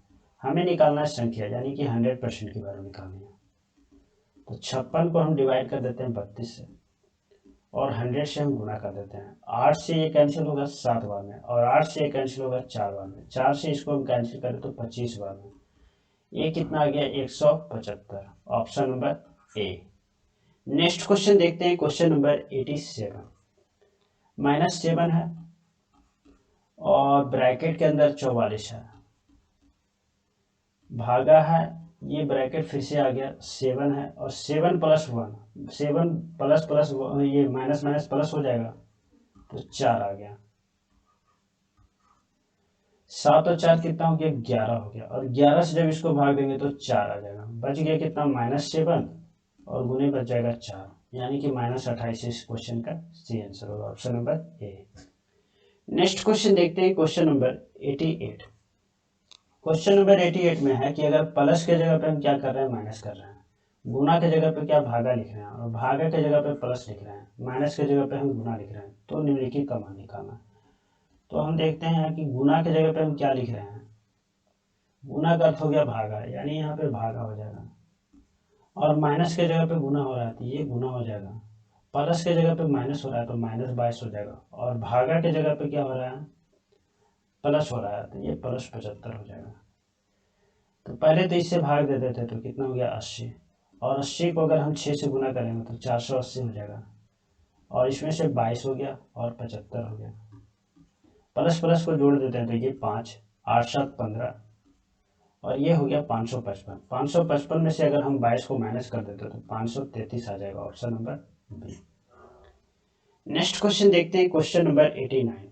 हमें निकालना है संख्या, यानी कि 100% की वैल्यू निकालनी है, तो 56 को हम डिवाइड कर देते हैं 32 से, और 100 से हम गुना कर देते हैं। 8 से ये कैंसिल होगा 7 बार में, और 8 से ये कैंसिल होगा 4 बार में। 4 से इसको हम कैंसिल करें तो 25 बार में। ये कितना आ गया 175, option number A. Next question देखते हैं, क्वेश्चन नंबर 87। -7 है और ब्रैकेट के अंदर 44 है, भागा है, ये ब्रैकेट फिर से आ गया 7 है, और 7 + 1, 7 प्लस प्लस ये माइनस माइनस प्लस हो जाएगा तो 4 आ गया। 7 और 4 कितना हो गया 11 हो गया, और 11 से जब इसको भाग देंगे तो 4 आ जाएगा। बच गया कितना -7 और गुने बच जाएगा 4, यानी कि -28 इस क्वेश्चन का सी आंसर होगा, option number A. Next question देखते हैं, क्वेश्चन नंबर 88। क्वेश्चन नंबर 88 में है कि अगर प्लस के जगह पे हम क्या कर रहे हैं माइनस कर रहे हैं, गुना के जगह पे क्या भागा लिख रहे हैं, और भागा के जगह पे प्लस लिख रहे हैं, माइनस के जगह पे हम गुना लिख रहे हैं, तो निम्नलिखित का मान निकालना। तो हम देखते हैं कि गुना के जगह पे हम क्या लिख रहे हैं, गुना का अर्थ हो गया भागा, यानी यहाँ पे भागा हो जाएगा, और माइनस के जगह पे गुना हो रहा है तो ये गुना हो जाएगा, प्लस के जगह पे माइनस हो रहा है तो -22 हो जाएगा, और भागा के जगह पे क्या हो रहा है प्लस हो रहा है तो ये +75 हो जाएगा। तो पहले तो इससे भाग देते थे तो कितना हो गया 80, और 80 को अगर हम 6 से गुना करेंगे तो 480 हो जाएगा, और इसमें से 22 हो गया और 75 हो गया। प्लस प्लस को जोड़ देते हैं तो ये 5, 8 7 15, और ये हो गया 555। 555 में से अगर हम 22 को माइनस कर देते तो 533 आ जाएगा, option number B. Next question देखते हैं, क्वेश्चन नंबर 89।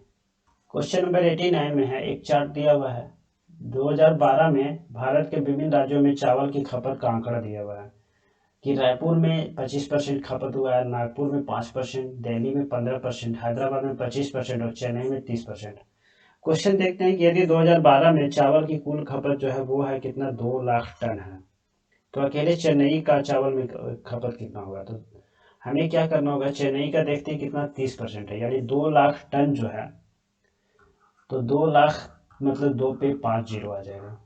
क्वेश्चन नंबर 89 में है, एक चार्ट दिया हुआ है, 2012 में भारत के विभिन्न राज्यों में चावल की खपत का आंकड़ा दिया हुआ है कि रायपुर में 25% खपत हुआ है, नागपुर में 5%, दिल्ली में 15%, हैदराबाद में 25% और चेन्नई में 30%। क्वेश्चन देखते हैं कि यदि 2012 में चावल की कुल खपत जो है वो है कितना 2 लाख टन है, तो अकेले चेन्नई का चावल में खपत कितना होगा। तो हमें क्या करना होगा, चेन्नई का देखते हैं कितना 30% है, यानी 2 लाख टन जो है, तो 2 लाख मतलब 2 पे 5 जीरो आ जाएगा।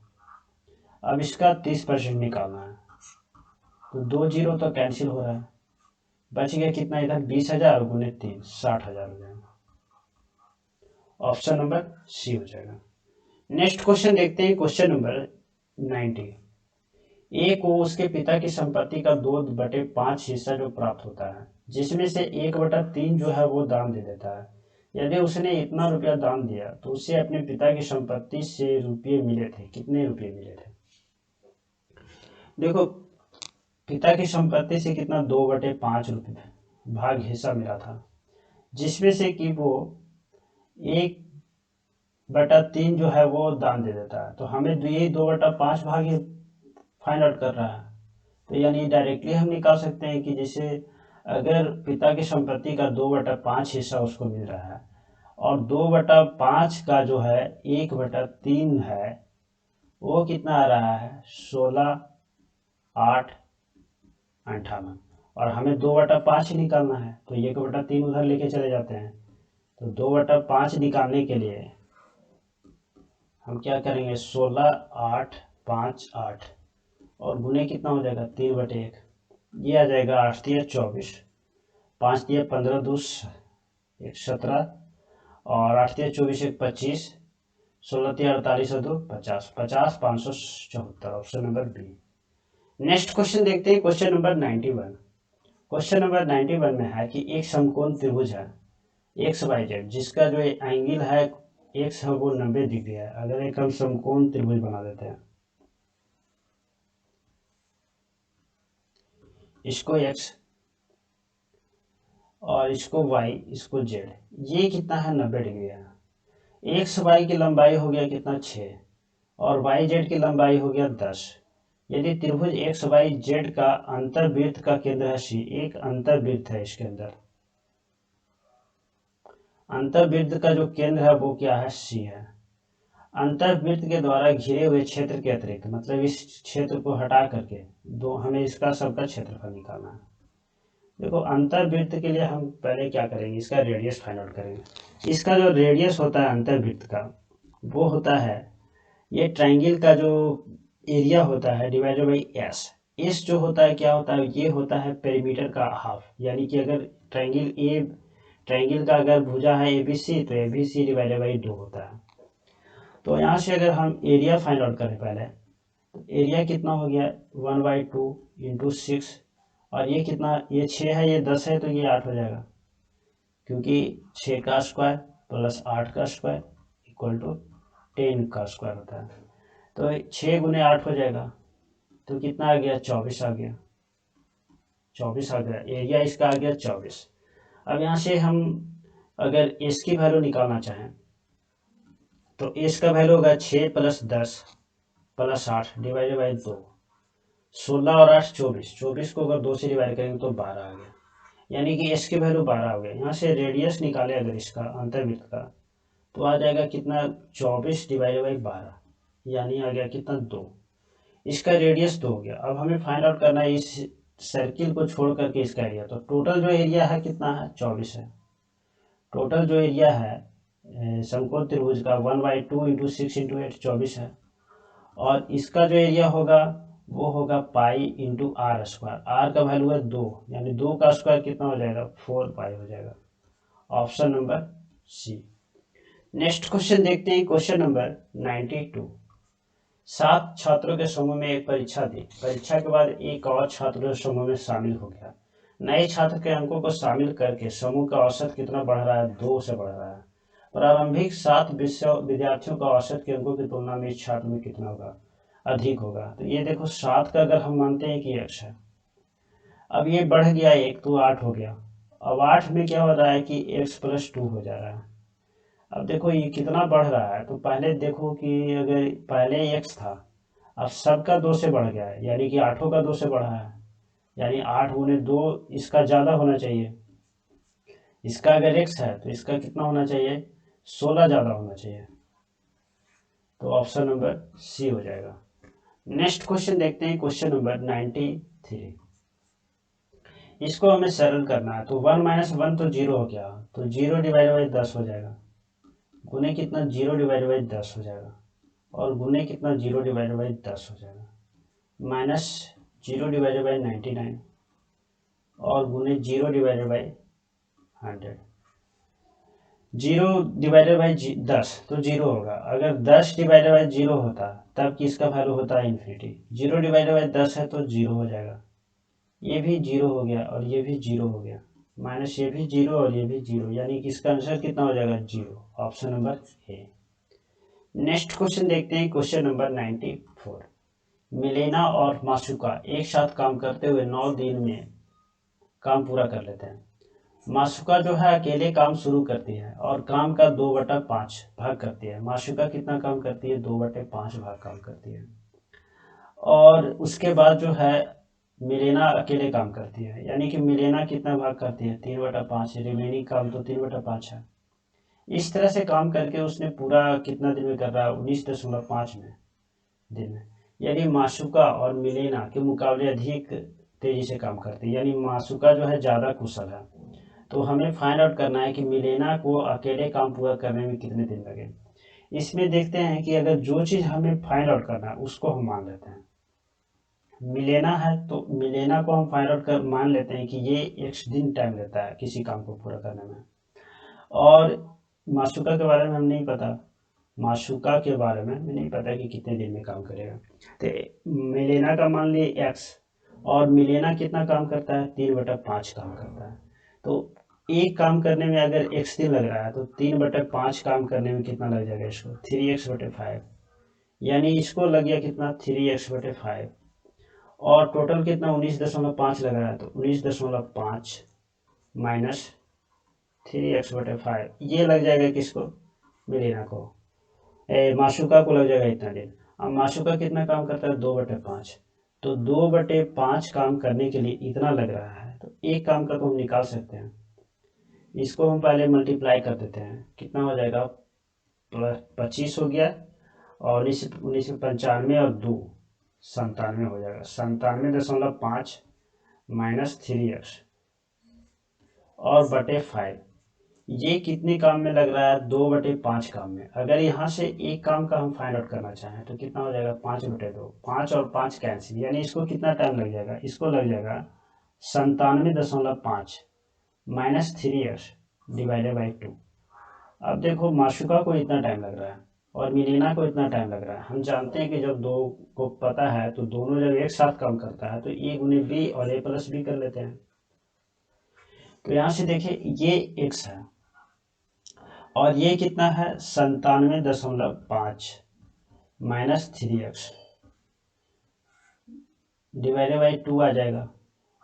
अब इसका 30% निकालना है, तो 2 जीरो तो कैंसिल हो रहा है, बच गया कितना इधर 20,000 गुने 3 60,000 हो जाएगा, ऑप्शन नंबर सी हो जाएगा। नेक्स्ट क्वेश्चन देखते हैं, क्वेश्चन नंबर 90। ए को उसके पिता की संपत्ति का 2/5 हिस्सा जो प्राप्त होता है, जिसमें से 1/3 जो है वो दान दे देता है। यदि उसने इतना रुपया दान दिया तो उसे अपने पिता की संपत्ति से रुपये मिले थे, कितने रुपये मिले थे। देखो पिता की संपत्ति से कितना 2/5 रुपये भाग हिस्सा मिला था, जिसमें से कि वो 1/3 जो है वो दान दे देता है। तो हमें यही 2/5 भाग फाइंड आउट कर रहा है, तो यानी डायरेक्टली हम निकाल सकते हैं कि जैसे अगर पिता की संपत्ति का 2/5 हिस्सा उसको मिल रहा है, और 2/5 का जो है 1/3 है, वो कितना आ रहा है 16, 8, 58, और हमें 2/5 ही निकालना है, तो 1/3 उधर लेके चले जाते हैं। तो 2/5 निकालने के लिए हम क्या करेंगे 16, 8, 5, 8, और गुने कितना हो जाएगा 3/1, ये आ जाएगा 8 × 24, 5 × 15 2 1 17, और 8 × 24 1 25, 16 × 48 और 2 50, 50 574, option number B. Next question देखते हैं, क्वेश्चन नंबर 91। क्वेश्चन नंबर 91 में है कि एक समकोण त्रिभुज है XYZ, जिसका जो एंगल है x है वो 90 डिग्री है। अगर एक हम समकोण त्रिभुज बना देते हैं, इसको x और इसको y, इसको z, ये कितना है 90 डिग्री है। XY की लंबाई हो गया कितना 6, और YZ की लंबाई हो गया 10। यदि त्रिभुज XYZ का अंतर्वृत्त का केंद्र है C, एक अंतर्वृत्त है, इसके अंदर अंतर्वृत्त का जो केंद्र है वो क्या है C है। अंतर्वृत्त के द्वारा घिरे हुए क्षेत्र के अतिरिक्त, मतलब इस क्षेत्र को हटा करके हमें इसका सबका क्षेत्रफल निकालना है। देखो अंतर्वृत्त के लिए हम पहले क्या करेंगे, इसका रेडियस फाइंड आउट करेंगे। इसका जो रेडियस होता है अंतर्वृत्त का, वो होता है ये ट्रायंगल का जो एरिया होता है डिवाइडेड बाई S। एस जो होता है क्या होता है, ये होता है पेरीमीटर का हाफ, यानी कि अगर ट्रायंगल का अगर भुजा है ABC तो ABC डिवाइडेड बाई 2 होता है। तो यहाँ से अगर हम एरिया फाइंड आउट करें पहले, तो एरिया कितना हो गया 1/2 इंटू 6, और ये कितना, ये 6 है, ये 10 है, तो ये 8 हो जाएगा, क्योंकि 6 का स्क्वायर प्लस 8 का स्क्वायर इक्वल टू 10 का स्क्वायर होता है। तो 6 गुने 8 हो जाएगा, तो कितना आ गया 24 आ गया, 24 आ गया, एरिया इसका आ गया 24। अब यहाँ से हम अगर एस की वैल्यू निकालना चाहें तो एस का वैल्यू होगा 6 प्लस 10 प्लस 8 डिवाइडेड बाई 2, 16 और 8 24, 24 को अगर 2 से डिवाइड करेंगे तो 12 आ गया, यानी कि एस की वैल्यू 12 हो गया। यहाँ से रेडियस निकाले अगर इसका अंतर्वृत्त का, तो आ जाएगा कितना 24 डिवाइडेड बाई 12, यानी आ गया कितना 2, इसका रेडियस 2 हो गया। अब हमें फाइंड आउट करना है इस सर्किल को छोड़ करके इसका एरिया, तो टोटल जो एरिया है कितना है 24 है। टोटल जो एरिया है समकोण त्रिभुज का 1/2 इंटू 6 इंटू 8 24 है, और इसका जो एरिया होगा वो होगा pi into R square, R का वैल्यू है 2, यानी 2 का स्क्वायर कितना हो जाएगा 4 पाई हो जाएगा। Option number C. Next question देखते हैं, क्वेश्चन नंबर 92। 7 छात्रों के समूह में एक परीक्षा दी, परीक्षा के बाद एक और छात्र समूह में शामिल हो गया, नए छात्र के अंकों को शामिल करके समूह का औसत कितना बढ़ रहा है 2 से बढ़ रहा है। प्रारंभिक 7 विद्यार्थियों का औसत के अंकों की तुलना में इस छात्र में कितना होगा, अधिक होगा। तो ये देखो 7 का अगर हम मानते हैं कि x है, अब ये बढ़ गया 1 तो 8 हो गया, अब 8 में क्या हो रहा है कि x प्लस 2 हो जा रहा है। अब देखो ये कितना बढ़ रहा है, तो पहले देखो कि अगर पहले x था, अब सबका 2 से बढ़ गया है, यानी कि 8 का 2 से बढ़ा है, यानी 8 गुने 2 इसका ज़्यादा होना चाहिए। इसका अगर x है तो इसका कितना होना चाहिए 16 ज़्यादा होना चाहिए, तो ऑप्शन नंबर सी हो जाएगा। नेक्स्ट क्वेश्चन देखते हैं, क्वेश्चन नंबर 93। इसको हमें सरल करना है, तो 1 माइनस 1 तो 0 हो गया, तो 0 डिवाइड बाई 10 हो जाएगा, गुने कितना 0 डिवाइड बाई 10 हो जाएगा, और गुने कितना 0 डिवाइड बाई 10 हो जाएगा, माइनस 0 डिवाइड बाई 99, और गुने 0 डिवाइडेड बाई 100। 0 डिवाइडेड बाई 10 तो 0 होगा, अगर 10 डिवाइडेड बाई 0 होता तब किसका वैल्यू होता है इन्फिनिटी। 0 डिवाइडेड बाई 10 है तो 0 हो जाएगा, ये भी 0 हो गया और ये भी 0 हो गया, माइनस ये भी 0 और ये भी 0, यानी कि इसका आंसर कितना हो जाएगा 0, option number A. Next question देखते हैं, क्वेश्चन नंबर 94। मिलेना और माशुका एक साथ काम करते हुए 9 दिन में काम पूरा कर लेते हैं। माशुका जो है अकेले काम शुरू करती है और काम का 2/5 भाग करती है। माशुका कितना काम करती है 2/5 भाग काम करती है, और उसके बाद जो है मिलेना अकेले काम करती है, यानी कि मिलेना कितना भाग करती है 3/5, रिमेनिंग काम तो 3/5 है। इस तरह से काम करके उसने पूरा कितना दिन में कर रहा है 19.5 में दिन में, यानी माशुका और मिलेना के मुकाबले अधिक तेजी से काम करती है, यानी माशुका जो है ज़्यादा कुशल है। तो हमें फाइंड आउट करना है कि मिलेना को अकेले काम पूरा करने में कितने दिन लगे। इसमें देखते हैं कि अगर जो चीज़ हमें फाइंड आउट करना है उसको हम मान लेते हैं, मिलेना है तो मिलेना को हम फाइंड आउट कर मान लेते हैं कि ये x दिन टाइम लेता है किसी काम को पूरा करने में, और माशुका के बारे में हम नहीं पता, माशुका के बारे में हमें नहीं पता कि कितने दिन में काम करेगा। तो मिलेना का मान लिए x, और मिलेना कितना काम करता है 3/5 काम करता है, तो एक काम करने में अगर x दिन लग रहा है तो 3/5 काम करने में कितना लग जाएगा इसको 3x/5, यानी इसको लग गया कितना 3x/5, और टोटल कितना 19.5 लग रहा है, तो 19.5 माइनस 3x/5 ये लग जाएगा किसको मिलेना को, माशुका को लग जाएगा इतना दिन। अब माशुका कितना काम करता है 2/5, तो 2/5 काम करने के लिए इतना लग रहा है, तो एक काम का तो हम निकाल सकते हैं, इसको हम पहले मल्टीप्लाई कर देते हैं, कितना हो जाएगा 25 हो गया, और 1995 और 2 97 हो जाएगा, 97.5 माइनस 3x और बटे 5, ये कितने काम में लग रहा है, 2/5 काम में। अगर यहाँ से एक काम का हम फाइंड आउट करना चाहें तो कितना हो जाएगा, 5/2। 5 और 5 कैंसिल, यानी इसको कितना टाइम लग जाएगा, इसको लग जाएगा 97.5 -3x डिवाइडेड बाई 2। अब देखो माशुका को इतना टाइम लग रहा है और मिलीना को इतना टाइम लग रहा है। हम जानते हैं कि जब दो को पता है तो दोनों जब एक साथ काम करता है तो a गुने b और a प्लस b कर लेते हैं। तो यहाँ से देखिए ये x है और ये कितना है 97.5 -3x डिवाइडेड बाई 2 आ जाएगा।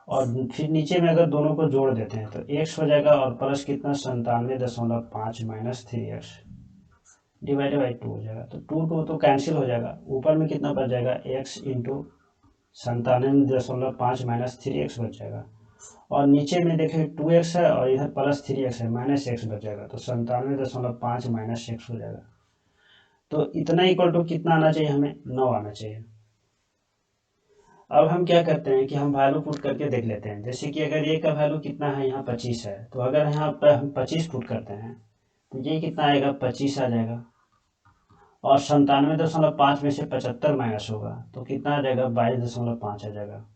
और फिर नीचे में अगर दोनों को जोड़ देते हैं तो x हो जाएगा और प्लस कितना 97.5 -3x डिवाइडेड बाई 2 हो जाएगा। तो 2 तो कैंसिल हो जाएगा, ऊपर में कितना बच जाएगा, x इंटू 97.5 -3x बच जाएगा। और नीचे में देखें 2x है और इधर प्लस 3x है, माइनस x बच जाएगा। तो 97.5 -x हो जाएगा। तो इतना इक्वल टू कितना आना चाहिए, हमें 9 आना चाहिए। अब हम क्या करते हैं कि हम वैल्यू पुट करके देख लेते हैं। जैसे कि अगर ये का वैल्यू कितना है, यहाँ 25 है, तो अगर यहाँ पर हम 25 पुट करते हैं तो ये कितना आएगा, 25 आ जाएगा। और 97.5 में से 75 माइनस होगा तो कितना आ जाएगा, 22.5 आ जाएगा।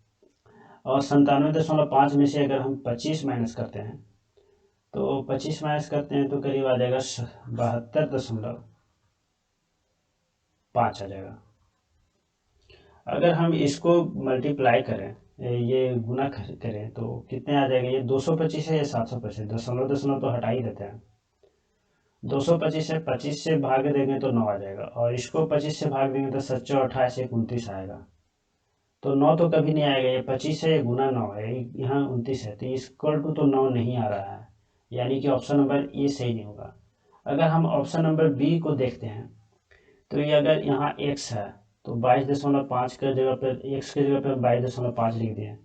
और 97.5 में से अगर हम 25 माइनस करते हैं तो 25 माइनस करते हैं तो करीब आ जाएगा 72.5 आ जाएगा। अगर हम इसको मल्टीप्लाई करें, ये गुना करें तो कितने आ जाएगा, ये 225 है या 725, दशमलव दशमलव तो हटा ही देते हैं। 225 है, 25 से भाग देंगे तो 9 आ जाएगा और इसको 25 से भाग देंगे तो 7 28 29 आएगा। तो 9 तो कभी नहीं आएगा, ये 25 है, ये गुना 9 है, यहाँ 29 है, तो इक्वल टू तो 9 नहीं आ रहा है, यानी कि ऑप्शन नंबर ए सही नहीं होगा। अगर हम ऑप्शन नंबर बी को देखते हैं तो ये अगर यहाँ x है तो 22.5 के जगह पर x के जगह पर 22.5 लिख दिए।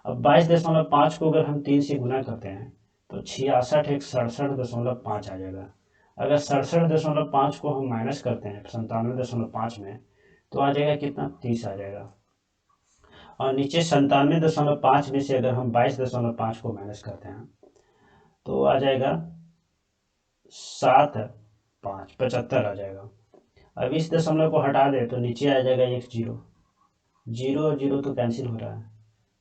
अब 22.5 को अगर हम 3 से गुना करते हैं तो 66 एक 67.5 आ जाएगा। अगर 67.5 को हम माइनस करते हैं 97.5 में तो आ जाएगा कितना, 30 आ जाएगा। और नीचे 97.5 में से अगर हम 22.5 को माइनस करते हैं तो आ जाएगा 75 आ जाएगा। अब इस दशमलव को हटा दे तो नीचे आ जाएगा एक 0, 0 और 0 तो कैंसिल हो रहा है।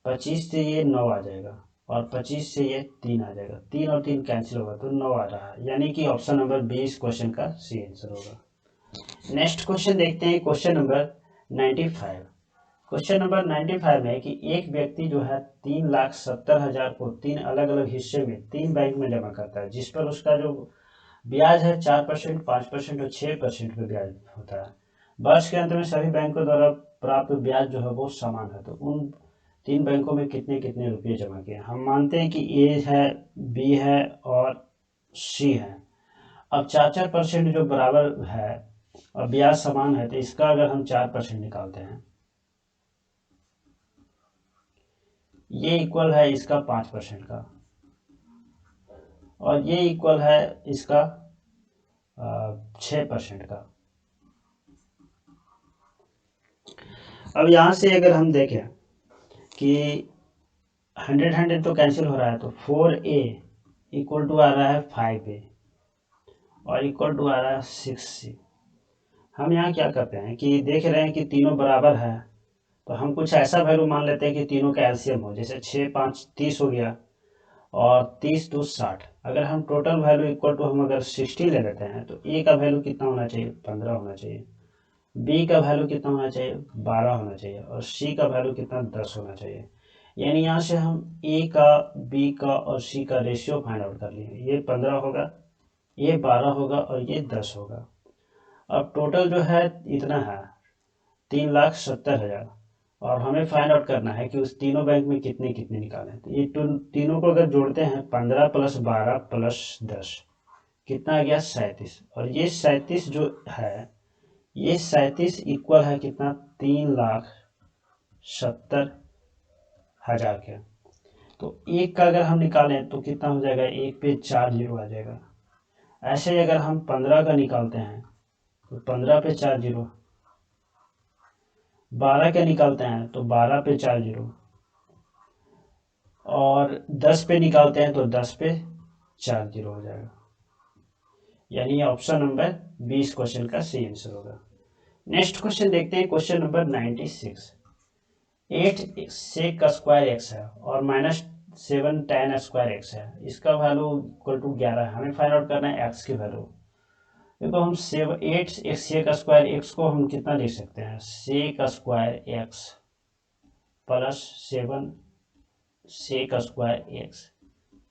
25 से ये 9 आ जाएगा और 25 से ये 3 आ जाएगा, 3 और 3 कैंसिल होगा तो 9 आ रहा है, यानी कि ऑप्शन नंबर बी इस क्वेश्चन का सी आंसर होगा। नेक्स्ट क्वेश्चन देखते हैं, क्वेश्चन नंबर 95। क्वेश्चन नंबर 95 में कि एक व्यक्ति जो है 3,70,000 को 3 अलग अलग हिस्से में 3 बैंक में जमा करता है, जिस पर उसका जो ब्याज है 4%, 5% और 6% पे ब्याज होता है। वर्ष के अंत में सभी बैंकों द्वारा प्राप्त ब्याज जो है वो समान है। तो उन 3 बैंकों में कितने कितने रुपये जमा किए। हम मानते हैं कि ए है, बी है और सी है। अब 4% जो बराबर है और ब्याज समान है तो इसका अगर हम 4% निकालते हैं, ये इक्वल है इसका 5% का और ये इक्वल है इसका 6% का। अब यहाँ से अगर हम देखें कि 100 तो कैंसिल हो रहा है, तो 4a इक्वल टू आ रहा है 5a और इक्वल टू आ रहा है 6c। हम यहाँ क्या करते हैं कि देख रहे हैं कि तीनों बराबर है तो हम कुछ ऐसा वैल्यू मान लेते हैं कि तीनों का एलसीएम हो, जैसे 6 5 30 हो गया और 30 2 60। अगर हम टोटल वैल्यू इक्वल टू हम अगर 60 ले लेते हैं तो ए का वैल्यू कितना होना चाहिए, 15 होना चाहिए। बी का वैल्यू कितना होना चाहिए, 12 होना चाहिए। और सी का वैल्यू कितना, 10 होना चाहिए। यानी यहाँ से हम ए का, बी का और सी का रेशियो फाइंड आउट कर लिए। ये 15 होगा, ये 12 होगा और ये 10 होगा। अब टोटल जो है इतना है 3,70,000 और हमें फाइंड आउट करना है कि उस तीनों बैंक में कितने कितने निकाले। तो ये तीनों को अगर जोड़ते हैं 15 + 12 + 10 कितना आ गया, 37। और ये 37 जो है, ये 37 इक्वल है कितना, 3,70,000 के। तो एक का अगर हम निकालें तो कितना हो जाएगा, एक पे 4 0 आ जाएगा। ऐसे ही अगर हम 15 का निकालते हैं तो 15 पे 4 0, 12 के निकालते हैं तो 12 पे 4 0 और 10 पे निकालते हैं तो 10 पे 4 0 हो जाएगा। यानी ऑप्शन नंबर 20 क्वेश्चन का सही आंसर होगा। नेक्स्ट क्वेश्चन देखते हैं, क्वेश्चन नंबर 96। 8 सेक का स्क्वायर एक्स है और -7 tan स्क्वायर एक्स है, इसका वैल्यू इक्वल टू 11 है। हमें फाइंड आउट करना है एक्स की वैल्यू। देखो हम 8 से का स्क्वायर एक्स को हम कितना लिख सकते हैं, से का स्क्वायर एक्स प्लस 7 से का square X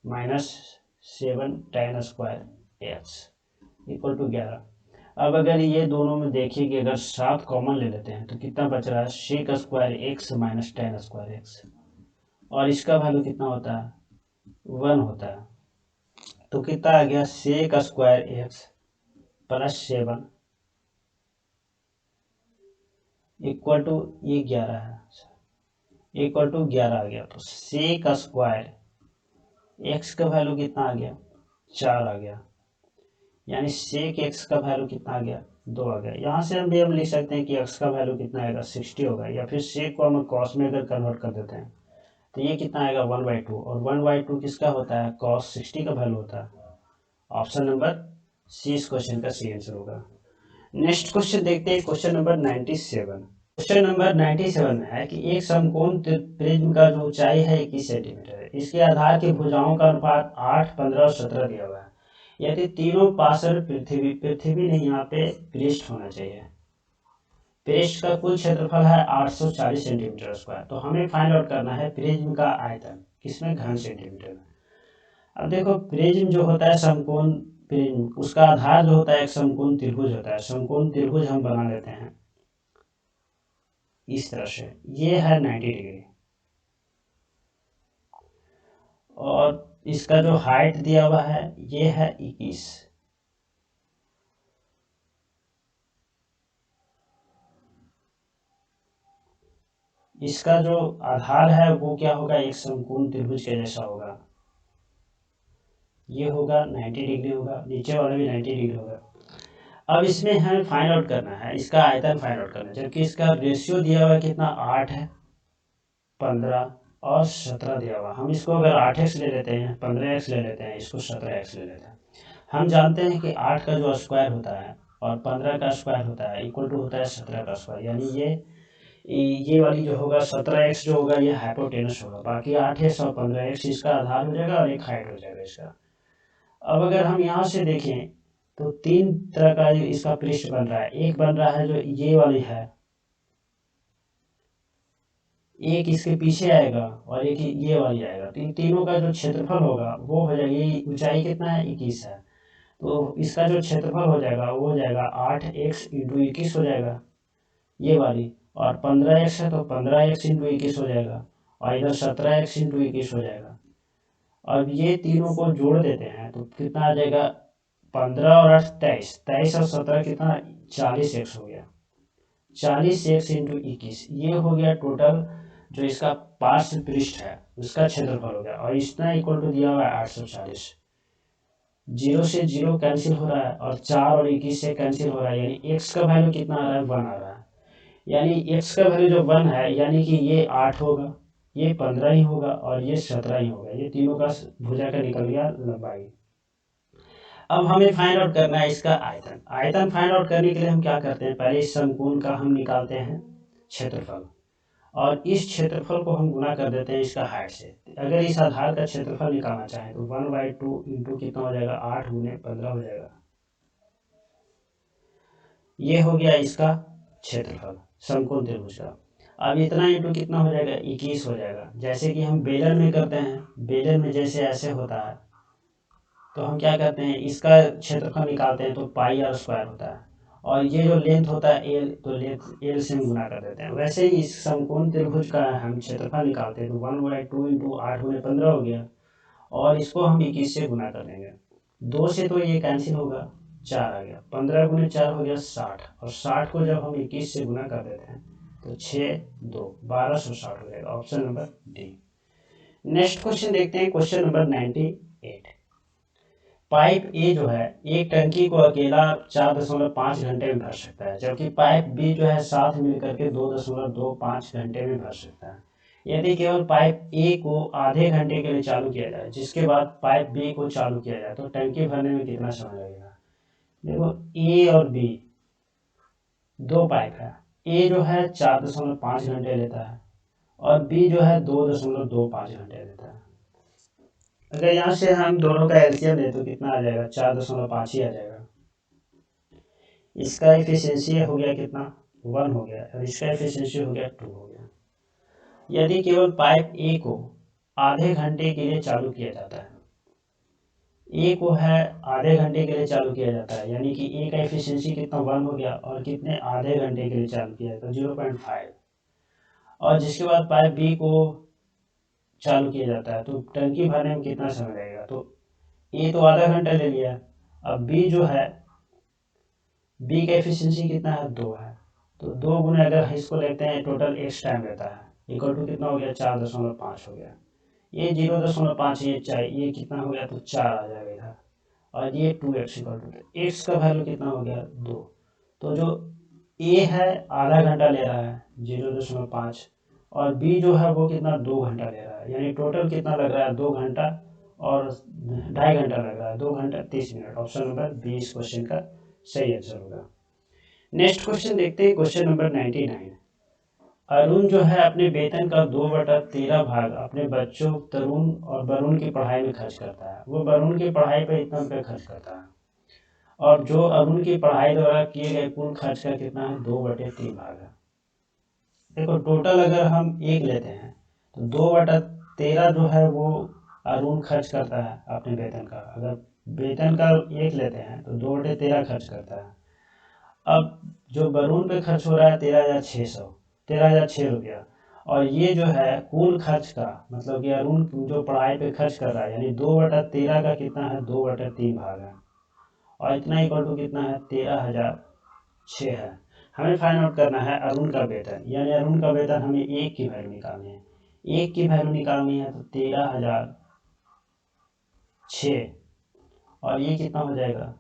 -7 tan square X equal to 11। अब अगर ये दोनों में देखिए कि अगर 7 कॉमन ले लेते हैं तो कितना बच रहा है, से का square x minus tan square x, और इसका वैल्यू कितना होता है, 1 होता है। तो कितना आ गया, से का square X plus 7 equal to ये 11 है, इक्वल टू 11 आ गया। तो से का स्क्वायर एक्स का वैल्यू कितना आ गया, 4 आ गया। यानी सेक एक्स का वैल्यू कितना आ गया, 2 आ गया। यहाँ से हम लिख सकते हैं कि एक्स का वैल्यू कितना आएगा, 60 होगा। या फिर सेक को हम कॉस में अगर कन्वर्ट कर देते हैं तो ये कितना आएगा, 1/2। और 1/2 किसका होता है, कॉस 60 का वैल्यू होता है। ऑप्शन नंबर सी इस क्वेश्चन का सही आंसर होगा। नेक्स्ट क्वेश्चन देखते हैं, क्वेश्चन नंबर 97। क्वेश्चन नंबर 97 है कि एक समकोण प्रिज्म का जो ऊंचाई है 21 सेंटीमीटर है, इसके आधार की भुजाओं का अनुपात 8, 15 और 17 दिया हुआ है। यदि तीनों पार्श्व पृथ्वी नहीं, यहाँ पे पृष्ठ होना चाहिए, पृष्ठ का कुल क्षेत्रफल है 840 सेंटीमीटर स्क्वायर। तो हमें फाइंड आउट करना है प्रिज्म का आयतन, किसमें, घन सेंटीमीटर में। अब देखो प्रिज्म जो होता है समकोण प्रिज्म, उसका आधार जो होता है एक समकोण त्रिभुज होता है। समकोण त्रिभुज हम बना लेते हैं इस तरह से, ये है 90 डिग्री, और इसका जो हाइट दिया हुआ है ये है 21। इसका जो आधार है वो क्या होगा, एक समकोण त्रिभुज के जैसा होगा, ये होगा 90 डिग्री होगा, नीचे वाला भी 90 डिग्री होगा। अब इसमें हमें फाइंड आउट करना है इसका आयतन फाइंड आउट करना है, जबकि इसका रेशियो दिया हुआ है कितना, 8 है, 15 और 17 दिया हुआ। हम इसको अगर 8x ले लेते हैं, 15x ले लेते हैं, इसको 17x ले लेते हैं। हम जानते हैं कि 8 का जो स्क्वायर होता है और 15 का स्क्वायर होता है इक्वल टू होता है 17 का स्क्वायर। यानी ये वाली जो होगा 17x जो होगा ये हाइपोटेनस होगा, बाकी 8x और 15x इसका आधार हो जाएगा और एक हाइट हो जाएगा इसका। अब अगर हम यहाँ से देखें तो 3 तरह का इसका पृष्ठ बन रहा है। एक बन रहा है जो ये वाली है, एक इसके पीछे आएगा और एक ये वाली आएगा। तो इन तीनों का जो क्षेत्रफल होगा वो हो जाएगा, ये ऊंचाई कितना है, 21 है, तो इसका जो क्षेत्रफल हो जाएगा वो हो जाएगा 8x इंटू 21 हो जाएगा ये वाली, और 15x है तो 15x इंटू 21 हो जाएगा, और इधर 17x इंटू 21 हो जाएगा। अब ये तीनों को जोड़ देते हैं तो कितना आ जाएगा, 15 और 8 23, 23 और 17 कितना, 40x हो गया। 40x इंटू 21 ये हो गया टोटल जो इसका पार्श्व पृष्ठ है उसका क्षेत्रफल हो गया, और इतना इक्वल टू दिया हुआ है 840। 0 से 0 कैंसिल हो रहा है और 4 और 21 से कैंसिल हो रहा है, यानी x का वैल्यू कितना आ रहा है, 1 आ रहा है। यानी x का वैल्यू जो 1 है यानी कि ये 8 होगा, ये 15 ही होगा और ये 17 ही होगा। ये तीनों का भुजा का निकल गया लंबाई। अब हमें फाइंड आउट करना है इसका आयतन। आयतन फाइंड आउट करने के लिए हम क्या करते हैं, पहले इस समकोण का हम निकालते हैं क्षेत्रफल, और इस क्षेत्रफल को हम गुना कर देते हैं इसका हाइट से। अगर इस आधार का क्षेत्रफल निकालना चाहें तो 1/2 इंटू कितना हो जाएगा, 8 गुने 15 हो जाएगा। ये हो गया इसका क्षेत्रफल समकोण त्रिभुज का। अब इतना इंटू कितना हो जाएगा, 21 हो जाएगा। जैसे कि हम बेलन में करते हैं, बेलन में जैसे ऐसे होता है तो हम क्या करते हैं, इसका क्षेत्रफल निकालते हैं तो पाई आर स्क्वायर होता है, और ये जो लेंथ होता है एल, तो लेंथ एल से हम गुना कर देते हैं। वैसे ही इस समकोण त्रिभुज का हम क्षेत्रफल निकालते हैं तो 1/2 इंटू 8 गुने 15 हो गया, और इसको हम 21 से गुना कर देंगे। 2 से तो ये कैंसिल होगा, 4 आ गया, 15 गुने 4 हो गया 60, और 60 को जब हम 21 से गुना कर देते हैं तो 6 2 1260 हो जाएगा। Option number D. Next question देखते हैं, क्वेश्चन नंबर 98। पाइप ए जो है एक टंकी को अकेला 4.5 घंटे में भर सकता है, जबकि पाइप बी जो है साथ मिलकर के 2.25 घंटे में भर सकता है। यदि केवल पाइप ए को आधे घंटे के लिए चालू किया जाए, जिसके बाद पाइप बी को चालू किया जाए, तो टंकी भरने में कितना समय लगेगा। देखो ए और बी दो पाइप है, ए जो है 4.5 घंटे लेता है और बी जो है 2.25 घंटे लेता है। अगर यहाँ से हम दोनों का एलसीएम लें तो कितना आ जाएगा, 4.5 ही आ जाएगा। इसका एफिशिएंसी हो गया कितना, 1 हो गया, और इसका एफिशिएंसी हो गया 2 हो गया। यदि केवल पाइप ए को आधे घंटे के लिए चालू किया जाता है, ए को है आधे घंटे के लिए चालू किया जाता है, यानी कि ए का एफिशिएंसी कितना 1 हो गया, और कितने आधे घंटे के लिए चालू किया जाता है 0.5। और जिसके बाद पाइप बी को चालू किया जाता है तो टंकी भरने में कितना समय लगेगा, तो ए तो आधा घंटा ले लिया, अब बी जो है, बी का एफिशिएंसी कितना है 2 है, तो 2 गुने अगर इसको लेते हैं टोटल एक्स टाइम लेता है इक्वल टू कितना हो गया 4.5 हो गया। ये 0.5 ये चाहिए, ये कितना हो गया तो 4 आ जाएगा इधर, और ये 2x इक्वल टू एक्स का वैल्यू कितना हो गया 2। तो जो ए है आधा घंटा ले रहा है 0.5, और बी जो है वो कितना 2 घंटा ले रहा है, यानी टोटल कितना लग रहा है 2 घंटा और 2.5 घंटा लग रहा है, 2 घंटा 30 मिनट। ऑप्शन नंबर बी इस क्वेश्चन का सही आंसर होगा। नेक्स्ट क्वेश्चन देखते हैं, क्वेश्चन नंबर 99। अरुण जो है अपने वेतन का 2/13 भाग अपने बच्चों तरुण और वरुण की पढ़ाई में खर्च करता है। वो वरुण की पढ़ाई पर इतना रुपये खर्च करता है, और जो अरुण की पढ़ाई द्वारा किए गए कुल खर्च का कितना है 2/3 भाग है। देखो टोटल अगर हम 1 लेते हैं तो 2/13 जो है वो अरुण खर्च करता है अपने वेतन का। अगर वेतन का 1 लेते हैं तो 2/13 खर्च करता है। अब जो वरुण पे खर्च हो रहा है 13,600 रुपया, और ये जो है कुल खर्च का मतलब कि अरुण जो पढ़ाई पे खर्च कर रहा है, यानी 2/13 का कितना है 2/3 भाग है, और इतना इक्वल टू कितना है 13,006 है। हमें फाइंड आउट करना है अरुण का वेतन, यानी अरुण का वेतन हमें 1 की वैल्यू निकालनी है। 1 की वैल्यू निकालनी है तो 13,006, और ये कितना हो जाएगा,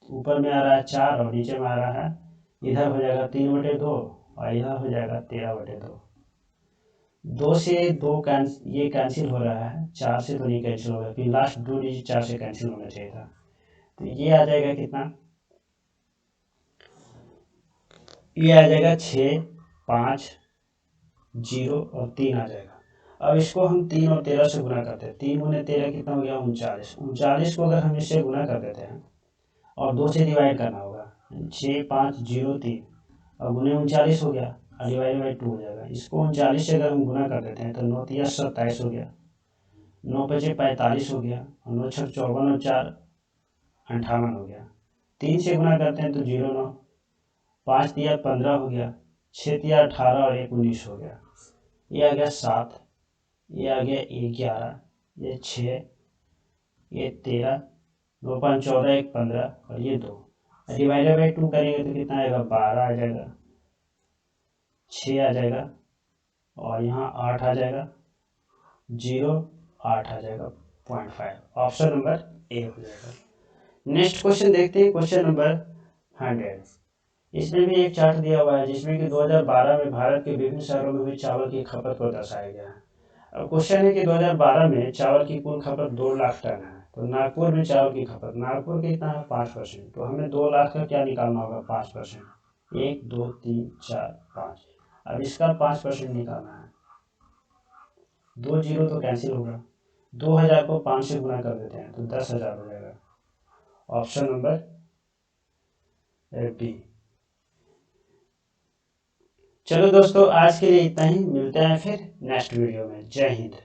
ऊपर में आ रहा है 4 और नीचे में आ रहा है, इधर हो जाएगा 3/2 और इधर हो जाएगा 13/2। 2 से 2 ये कैंसिल हो रहा है, 4 से तो नहीं कैंसिल होगा, फिर लास्ट 2 डिजिट 4 से कैंसिल होना चाहिए था, तो ये आ जाएगा कितना, ये आ जाएगा 6, 5, 0 और 3 आ जाएगा। अब इसको हम 3 और 13 से गुना करते हैं, 3 गुने 13 कितना हो गया 39। 39 को अगर हम इससे गुना कर देते हैं और 2 से डिवाइड करना होगा, 6, 5, 0, 3 और गुने 39 हो गया, और डिवाइड बाई 2 हो जाएगा। इसको 39 से अगर हम गुना कर देते हैं तो 9 तिया 27 हो गया, 9 पचे 45 हो गया, और 9 छक 54 और 4 58 हो गया। 3 से गुना करते हैं तो 0, 9, 5 तिया 15 हो गया, 6 तिया 18 और 1 19 हो गया, ये आ गया 7, ये आ गया 11, ये 6, ये 13, 9 5 14, 1 15 और ये 2, डिवाइडेड बाई 2 करेंगे तो कितना आएगा 12 आ जाएगा, 6 आ जाएगा, और यहाँ 8 आ जाएगा, 0 8 आ जाएगा 0.5। ऑप्शन नंबर ए हो जाएगा। नेक्स्ट क्वेश्चन देखते हैं, क्वेश्चन नंबर 100। इसमें भी एक चार्ट दिया हुआ है जिसमें कि 2012 में भारत के विभिन्न शहरों में हुई चावल की खपत को दर्शाया गया है। अब क्वेश्चन है कि 2012 में चावल की कुल खपत 2 लाख टन है, तो नागपुर में चावल की खपत, नागपुर कितना है 5%, तो हमें 2 लाख का क्या निकालना होगा 5%, 1 2 3 4 5। अब इसका 5% निकालना है, 2 0 तो कैंसिल होगा, 2000 को 5 से गुना कर देते हैं तो 10,000 हो जाएगा। Option number B. चलो दोस्तों आज के लिए इतना ही, मिलते हैं फिर नेक्स्ट वीडियो में। जय हिंद।